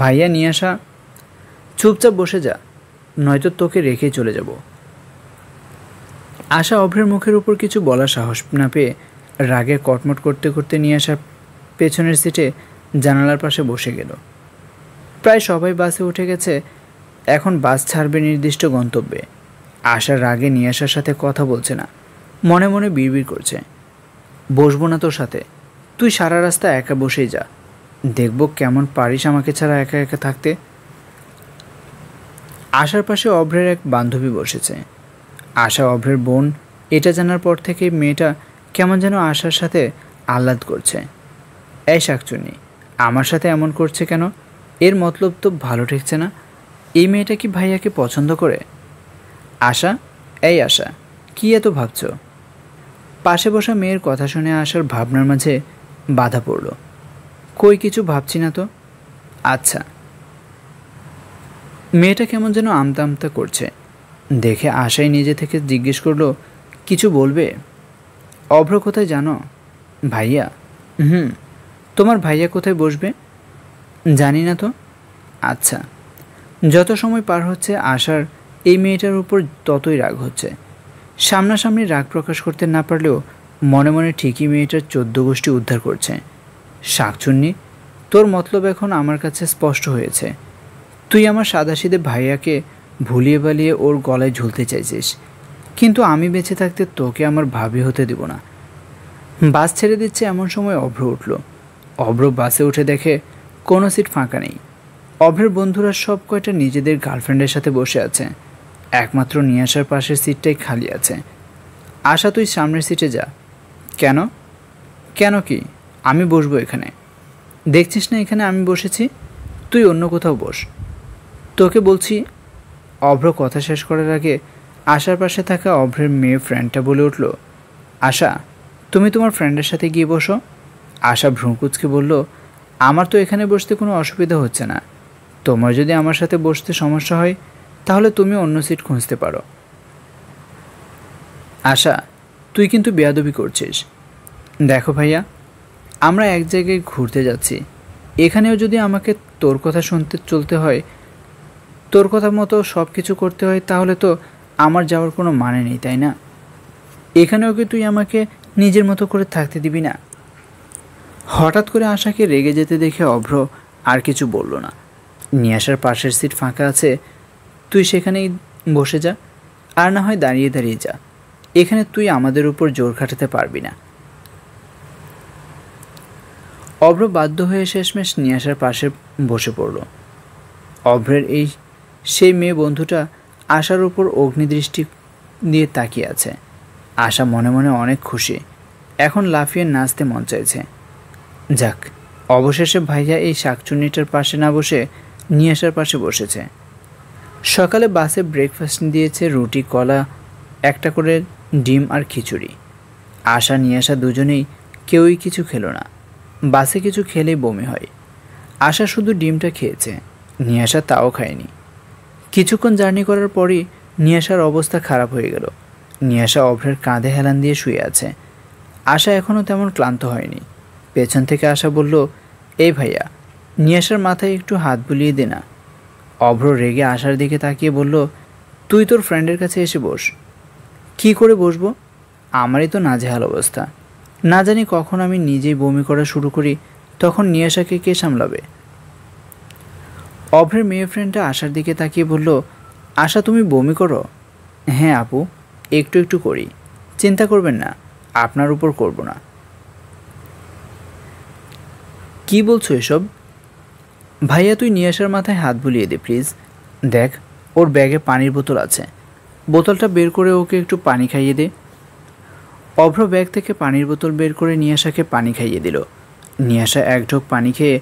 ভাইয়া নিয়ে আসা, চুপচাপ বসে যা, নয়তো তোকে রেখে চলে যাব। আশা অভ্রের মুখের উপর কিছু বলার সাহস না পেয়ে রাগে কটমট করতে করতে নিয়ে আসা পেছনের সিটে জানালার পাশে বসে গেল। প্রায় সবাই বাসে উঠে গেছে, এখন বাস ছাড়বে নির্দিষ্ট গন্তব্যে। আশার রাগে নিয়ে আসার সাথে কথা বলছে না, মনে মনে বিড়বিড় করছে, বসবো না তোর সাথে, তুই সারা রাস্তা একা বসেই যা, দেখব কেমন পারিস আমাকে ছাড়া একা একা থাকতে। আশার পাশে অভ্রের এক বান্ধবী বসেছে। আশা অভ্রের বোন, এটা জানার পর থেকে মেয়েটা কেমন যেন আশার সাথে আহ্লাদ করছে। এই শাকচুন্নি, আমার সাথে এমন করছে কেন? এর মতলব তো ভালো ঠেকছে না। এই মেয়েটা কি ভাইয়াকে পছন্দ করে? আশা, এই আশা, কি এত ভাবছ? পাশে বসা মেয়ের কথা শুনে আশার ভাবনার মাঝে বাধা পড়ল। কই, কিছু ভাবছি না তো। আচ্ছা। মেয়েটা কেমন যেন আমতা আমতা করছে দেখে আশাই নিজে থেকে জিজ্ঞেস করলো, কিছু বলবে? অভ্র কোথায় জানো? ভাইয়া? তোমার ভাইয়া কোথায় বসবে? জানি না তো। আচ্ছা। যত সময় পার হচ্ছে আশার এই মেয়েটার উপর ততই রাগ হচ্ছে। সামনাসামনি রাগ প্রকাশ করতে না পারলেও মনে মনে ঠিকই মেয়েটার 14 গোষ্ঠী উদ্ধার করছে। শাকচুন্নি, তোর মতলব এখন আমার কাছে স্পষ্ট হয়েছে। তুই আমার সাদাসিধে ভাইয়াকে ভুলিয়ে বালিয়ে ওর গলায় ঝুলতে চাইছিস, কিন্তু আমি বেঁচে থাকতে তোকে আমার ভাবি হতে দেব না। বাস ছেড়ে দিচ্ছে এমন সময় অভ্র উঠল। অভ্র বাসে উঠে দেখে কোনো সিট ফাঁকা নেই। অভ্রের বন্ধুরা সব কয়টা নিজেদের গার্লফ্রেন্ডের সাথে বসে আছে, একমাত্র নিয়ে আসার পাশের সিটটাই খালি আছে। আশা, তুই সামনের সিটে যা। কেন? কেন কি? আমি বসবো এখানে। দেখছিস না এখানে আমি বসেছি, তুই অন্য কোথাও বস। তোকে বলছি। অভ্র কথা শেষ করার আগে আশার পাশে থাকা অভ্রের মেয়ে ফ্রেন্ডটা বলে উঠল, আশা, তুমি তোমার ফ্রেন্ডের সাথে গিয়ে বসো। আশা ভ্রুকুচকে বলল, আমার তো এখানে বসতে কোনো অসুবিধা হচ্ছে না। তোমার যদি আমার সাথে বসতে সমস্যা হয় তাহলে তুমি অন্য সিট খুঁজতে পারো। আশা, তুই কিন্তু বেয়াদবি করছিস। দেখো ভাইয়া, আমরা এক জায়গায় ঘুরতে যাচ্ছি, এখানেও যদি আমাকে তোর কথা শুনতে চলতে হয়, তোর কথা মতো সব কিছু করতে হয়, তাহলে তো আমার যাওয়ার কোনো মানে নেই, তাই না? এখানেও কি তুই আমাকে নিজের মতো করে থাকতে দিবি না? হঠাৎ করে আশাকে রেগে যেতে দেখে অভ্র আর কিছু বলল না। নিয়ে আসার পাশের সিট ফাঁকা আছে, তুই সেখানেই বসে যা, আর না হয় দাঁড়িয়ে দাঁড়িয়ে যা, এখানে তুই আমাদের উপর জোর খাটাতে পারবি না। অভ্র বাধ্য হয়ে শেষমেশ নিয়াশার পাশে বসে পড়ল। অভ্রের সেই মেয়ে বন্ধুটা আশার উপর অগ্নিদৃষ্টি দিয়ে তাকিয়ে আছে। আশা মনে মনে অনেক খুশি, এখন লাফিয়ে নাচতে মন চাইছে। যাক, অবশেষে ভাইয়া এই শাকচুন্নিটার পাশে না বসে নিয়াশার পাশে বসেছে। সকালে বাসে ব্রেকফাস্ট দিয়েছে রুটি, কলা, একটা করে ডিম আর খিচুড়ি। আশা নিয়াশা দুজনেই কেউই কিছু খেলো না। বাসে কিছু খেলেই বমি হয়। আশা শুধু ডিমটা খেয়েছে, নিয়াশা তাও খায়নি। কিছুক্ষণ জার্নি করার পরই নিয়াশার অবস্থা খারাপ হয়ে গেল। নিয়াশা অভ্রের কাঁধে হেলান দিয়ে শুয়ে আছে। আশা এখনও তেমন ক্লান্ত হয়নি। পেছন থেকে আশা বলল, এই ভাইয়া, নিয়াশার মাথায় একটু হাত বুলিয়ে দে না। অভ্র রেগে আশার দিকে তাকিয়ে বলল, তুই তোর ফ্রেন্ডের কাছে এসে বস। কি করে বসবো? আমারই তো নাজেহাল অবস্থা। না জানি কখন আমি নিজেই বমি করা শুরু করি, তখন নিয়াশাকে কে সামলাবে? অভ্রের মেয়ে ফ্রেন্ডটা আশার দিকে তাকিয়ে বলল, আশা তুমি বমি করো? হ্যাঁ আপু, একটু একটু করি, চিন্তা করবেন না, আপনার উপর করব না। কি বলছো এসব? ভাইয়া তুই নিয়াশার মাথায় হাত বুলিয়ে দে প্লিজ। দেখ, ওর ব্যাগে পানির বোতল আছে, বোতলটা বের করে ওকে একটু পানি খাইয়ে দে। অভ্র ব্যাগ থেকে পানির বোতল বের করে নিয়াশাকে পানি খাইয়ে দিল। নিয়াশা এক ঢোক পানি খেয়ে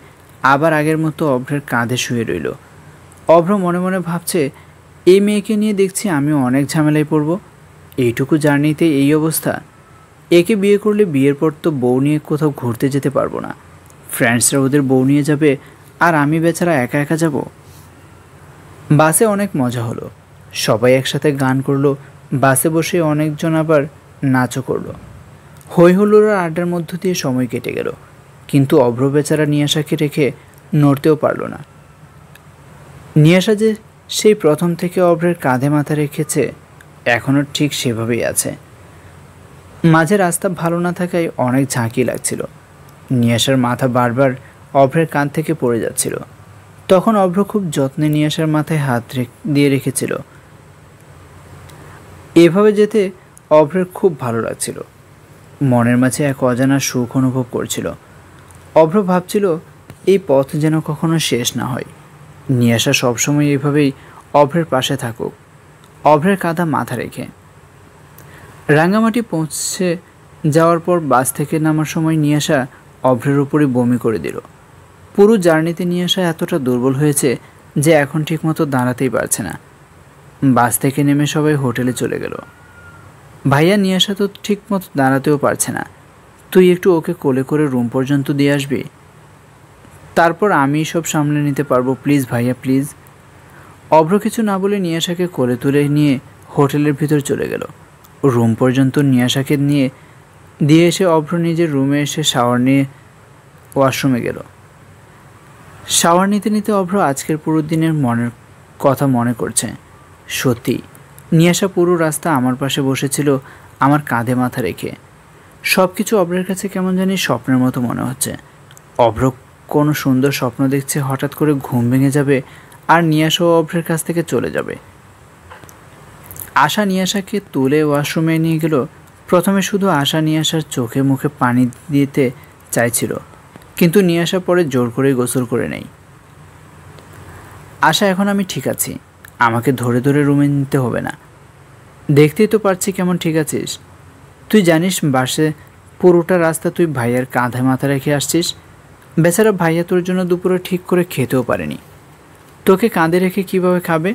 আবার আগের মতো অভ্রের কাঁধে শুয়ে রইল। অভ্র মনে মনে ভাবছে, এই মেয়েকে নিয়ে দেখছি আমিও অনেক ঝামেলায় পড়ব। এইটুকু জার্নিতে এই অবস্থা। একে বিয়ে করলে বিয়ের পর তো বউ নিয়ে কোথাও ঘুরতে যেতে পারবো না। ফ্রেন্ডসরা ওদের বউ নিয়ে যাবে, আর আমি বেচারা একা একা যাব। বাসে অনেক মজা হলো, সবাই একসাথে গান করলো। বাসে বসে অনেকজন আবার নাচও করলো। হই হুল্লোড় আর আড্ডার মধ্য দিয়ে সময় কেটে গেল, কিন্তু অভ্র বেচারা নিয়াশাকে রেখে নড়তেও পারল না। নিয়াশা যে সেই প্রথম থেকে অভ্রের কাঁধে মাথা রেখেছে, এখনও ঠিক সেভাবেই আছে। মাঝে রাস্তা ভালো না থাকায় অনেক ঝাঁকি লাগছিল। নিয়াশার মাথা বারবার অভ্রের কাঁধ থেকে পড়ে যাচ্ছিল। তখন অভ্র খুব যত্নে নিয়াশার মাথায় হাত দিয়ে রেখেছিল। এভাবে যেতে অভ্রের খুব ভালো লাগছিল। মনের মাঝে এক অজানা সুখ অনুভব করছিল। অভ্র ভাবছিল, এই পথ যেন কখনো শেষ না হয়। নিয়াশা সবসময় এইভাবেই অভ্রের পাশে থাকুক, অভ্রের কাঁধে মাথা রেখে। রাঙ্গামাটি পৌঁছে যাওয়ার পর বাস থেকে নামার সময় নিয়াশা অভ্রের উপরই বমি করে দিল। পুরো জার্নিতে নিয়াশা এতটা দুর্বল হয়েছে যে এখন ঠিকমতো দাঁড়াতেই পারছে না। বাস থেকে নেমে সবাই হোটেলে চলে গেল। ভাইয়া নিয়াশা তো ঠিকমতো দাঁড়াতেও পারছে না, তুই একটু ওকে কোলে করে রুম পর্যন্ত দিয়ে আসবি, তারপর আমি সব সামলে নিতে পারবো, প্লিজ ভাইয়া প্লিজ। অভ্র কিছু না বলে নিয়াশাকে কোলে তুলে নিয়ে হোটেলের ভিতর চলে গেল। রুম পর্যন্ত নিয়াশাকে দিয়ে এসে অভ্র নিজের রুমে এসে শাওয়ার নিয়ে ওয়াশরুমে গেল। শাওয়ার নিতে নিতে অভ্র আজকের পুরো দিনের কথা মনে করছে। সত্যি, নিয়াশা পুরো রাস্তা আমার পাশে বসেছিল, আমার কাঁধে মাথা রেখে। সব কিছু অভ্রের কাছে কেমন জানি স্বপ্নের মতো মনে হচ্ছে। অভ্র কোনো সুন্দর স্বপ্ন দেখছে, হঠাৎ করে ঘুম ভেঙে যাবে আর নিয়াশাও অভ্রের কাছ থেকে চলে যাবে। আশা নিয়াশাকে তুলে ওয়াশরুমে নিয়ে গেল। প্রথমে শুধু আশা নিয়াশার চোখে মুখে পানি দিতে চাইছিল, কিন্তু নিয়াশা পরে জোর করে গোসল করে নেই। আশা, এখন আমি ঠিক আছি, আমাকে ধরে ধরে রুমে নিতে হবে না। দেখতেই তো পারছি কেমন ঠিক আছিস। তুই জানিস বাসে পুরোটা রাস্তা তুই ভাইয়ার কাঁধে মাথা রেখে আসছিস। বেচারা ভাইয়া তোর জন্য দুপুরে ঠিক করে খেতেও পারেনি, তোকে কাঁধে রেখে কিভাবে খাবে?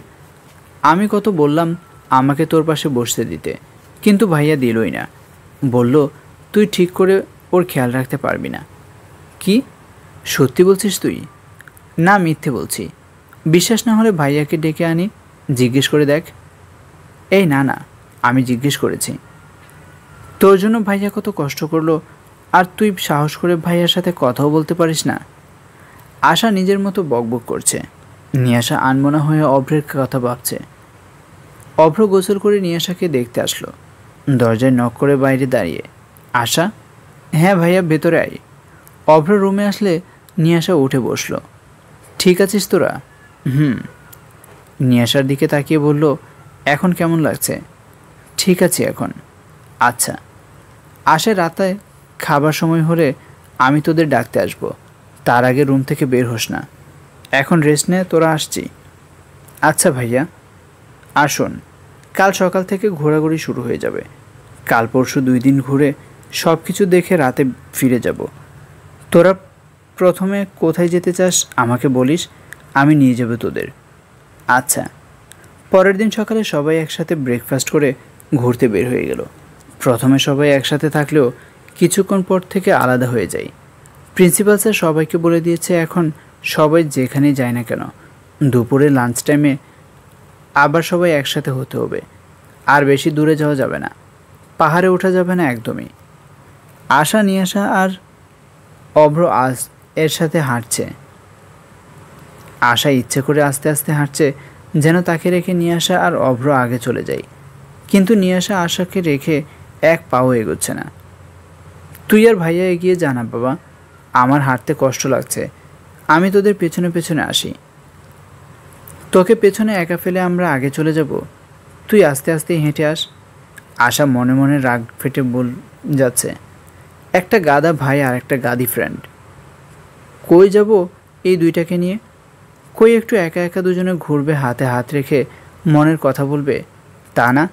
আমি কত বললাম আমাকে তোর পাশে বসতে দিতে, কিন্তু ভাইয়া দিলই না। বলল তুই ঠিক করে ওর খেয়াল রাখতে পারবি না। কি সত্যি বলছিস তুই? না, মিথ্যে বলছি। বিশ্বাস না হলে ভাইয়াকে ডেকে আনি, জিজ্ঞেস করে দেখ। এই না না, আমি জিজ্ঞেস করেছি। তোর জন্য ভাইয়া কত কষ্ট করলো, আর তুই সাহস করে ভাইয়ার সাথে কথাও বলতে পারিস না। আশা নিজের মতো বকবক করছে। নিয়াশা আনমনা হয়ে অভ্রের কথা ভাবছে। অভ্র গোসল করে নিয়াশাকে দেখতে আসলো। দরজায় নক করে বাইরে দাঁড়িয়ে, আশা? হ্যাঁ ভাইয়া, ভেতরে আয়। অভ্র রুমে আসলে নিয়াশা উঠে বসলো। ঠিক আছিস তোরা? নিয়াশার দিকে তাকিয়ে বলল, এখন কেমন লাগছে? ঠিক আছে এখন। আচ্ছা, আসে রাতে খাবার সময় হলে আমি তোদের ডাকতে আসব। তার আগে রুম থেকে বের হোস না। এখন রেস্ট নে, তোরা আসছি। আচ্ছা ভাইয়া। আর শোন, কাল সকাল থেকে ঘোরাঘুরি শুরু হয়ে যাবে। কাল পরশু 2 দিন ঘুরে সব কিছু দেখে রাতে ফিরে যাব। তোরা প্রথমে কোথায় যেতে চাস আমাকে বলিস, আমি নিয়ে যাব তোদের। আচ্ছা। পরের দিন সকালে সবাই একসাথে ব্রেকফাস্ট করে ঘুরতে বের হয়ে গেল। প্রথমে সবাই একসাথে থাকলেও কিছুক্ষণ পর থেকে আলাদা হয়ে যায়। প্রিন্সিপাল স্যার সবাইকে বলে দিয়েছে এখন সবাই যেখানেই যায় না কেন দুপুরে লাঞ্চ টাইমে আবার সবাই একসাথে হতে হবে। আর বেশি দূরে যাওয়া যাবে না, পাহাড়ে ওঠা যাবে না একদমই। আশা, নিয়াশা আর অভ্র আজ এর সাথে হাঁটছে। আশা ইচ্ছে করে আস্তে আস্তে হাঁটছে যেন তাকে রেখে নিয়াশা আর অভ্র আগে চলে যায়, কিন্তু নিয়াশা আশাকে রেখে এক পাও এগোচ্ছে না। তুই আর ভাইয়া এগিয়ে জানা বাবা, আমার হাঁটতে কষ্ট লাগছে, আমি তোদের পেছনে পেছনে আসি। তোকে পেছনে একা ফেলে আমরা আগে চলে যাব, তুই আস্তে আস্তে হেঁটে আস। আশা মনে মনে রাগ ফেটে বল যাচ্ছে, একটা গাদা ভাই আর একটা গাদি ফ্রেন্ড, কই যাব এই দুইটাকে নিয়ে? কই একটু একা একা দুজনে ঘুরবে, হাতে হাত রেখে মনের কথা বলবে? তা না,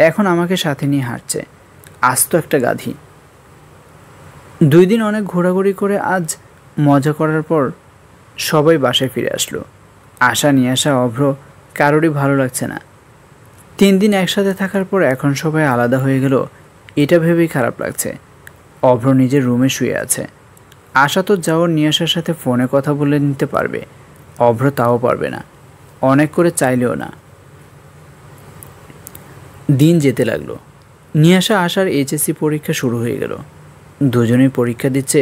এখন আমাকে সাথে নিয়ে হাঁটছে, আস্ত একটা গাধি। 2 দিন অনেক ঘোরাঘুরি করে আজ মজা করার পর সবাই বাসায় ফিরে আসলো। আশা, নিয়াশা, অভ্র কারোরই ভালো লাগছে না। 3 দিন একসাথে থাকার পর এখন সবাই আলাদা হয়ে গেল, এটা ভেবেই খারাপ লাগছে। অভ্র নিজের রুমে শুয়ে আছে। আশা তো যাওয়ার নিয়াশার সাথে ফোনে কথা বলে নিতে পারবে, অভ্র তাও পারবে না, অনেক করে চাইলেও না। দিন যেতে লাগলো। নিয়াশা আশার এইচএসসি পরীক্ষা শুরু হয়ে গেল। দুজনেই পরীক্ষা দিচ্ছে।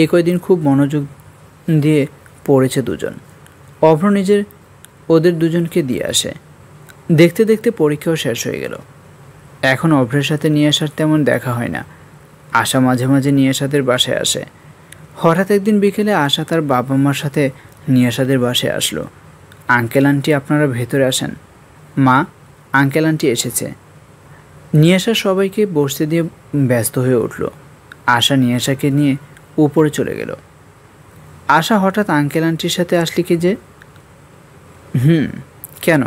এ কয়দিন খুব মনোযোগ দিয়ে পড়েছে দুজন। অভ্র ওদের দুজনকে দিয়ে আসে। দেখতে দেখতে পরীক্ষাও শেষ হয়ে গেল। এখন অভ্রের সাথে নিয়াশার তেমন দেখা হয় না। আশা মাঝে মাঝে নিয়াশাদের বাসায় আসে। হঠাৎ একদিন বিকেলে আশা তার বাবা মার সাথে নিয়াশাদের বাসায় আসলো। আঙ্কেল আন্টি আপনারা ভেতরে আসেন। মা, আঙ্কেল আন্টি এসেছে। নিয়াশা সবাইকে বসতে দিয়ে ব্যস্ত হয়ে উঠল। আশা নিয়াশাকে নিয়ে উপরে চলে গেল। আশা, হঠাৎ আঙ্কেল আন্টির সাথে আসলি কি যে? কেন,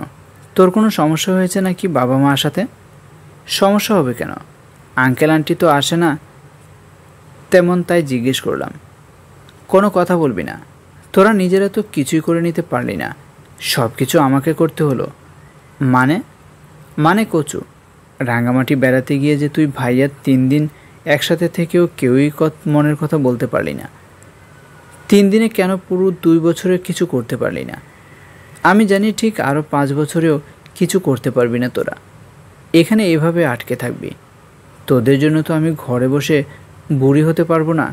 তোর কোনো সমস্যা হয়েছে নাকি বাবা মার সাথে? সমস্যা হবে কেন, আঙ্কেল আন্টি তো আসে না তেমন, তাই জিজ্ঞেস করলাম। কোনো কথা বলবি না, তোরা নিজেরা তো কিছুই করে নিতে পারলি না, সব কিছু আমাকে করতে হলো। মানে কচু, রাঙামাটি বেড়াতে গিয়ে যে তুই ভাইয়া 3 দিন একসাথে থেকেও কেউই মনের কথা বলতে পারলি না। 3 দিনে কেন পুরো 2 বছরে কিছু করতে পারলি না? আমি জানি ঠিক আরও 5 বছরেও কিছু করতে পারবি না তোরা। এখানে এভাবে আটকে থাকবি। তোদের জন্য তো আমি ঘরে বসে বুড়ি হতে পারবো না।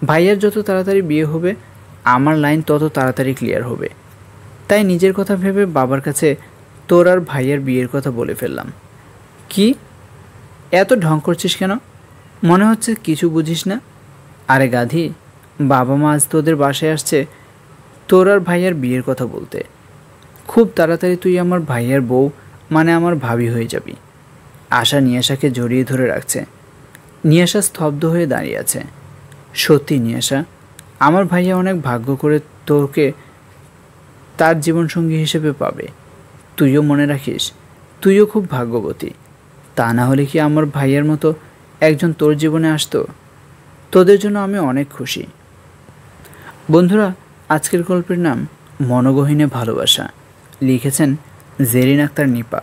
ভাইয়ার যত তাড়াতাড়ি বিয়ে হবে আমার লাইন তত তাড়াতাড়ি ক্লিয়ার হবে। তাই নিজের কথা ভেবে বাবার কাছে তোর আর ভাইয়ার বিয়ের কথা বলে ফেললাম। কি এত ঢং করছিস কেন? মনে হচ্ছে কিছু বুঝিস না। আরে গাধি, বাবা মা আজ তোদের বাসায় আসছে তোর আর ভাইয়ার বিয়ের কথা বলতে। খুব তাড়াতাড়ি তুই আমার ভাইয়ার বউ মানে আমার ভাবি হয়ে যাবি। আশা নিয়াশাকে জড়িয়ে ধরে রাখছে। নিয়াশা স্তব্ধ হয়ে দাঁড়িয়ে আছে। সত্যি নিয়াশা, আমার ভাইয়া অনেক ভাগ্য করে তোকে তার জীবনসঙ্গী হিসেবে পাবে। তুইও মনে রাখিস, তুইও খুব ভাগ্যবতী। তা না হলে কি আমার ভাইয়ের মতো একজন তোর জীবনে আসতো? তোদের জন্য আমি অনেক খুশি। বন্ধুরা, আজকের গল্পের নাম মনোগহীনে ভালোবাসা। লিখেছেন জেরিন আক্তার নিপা।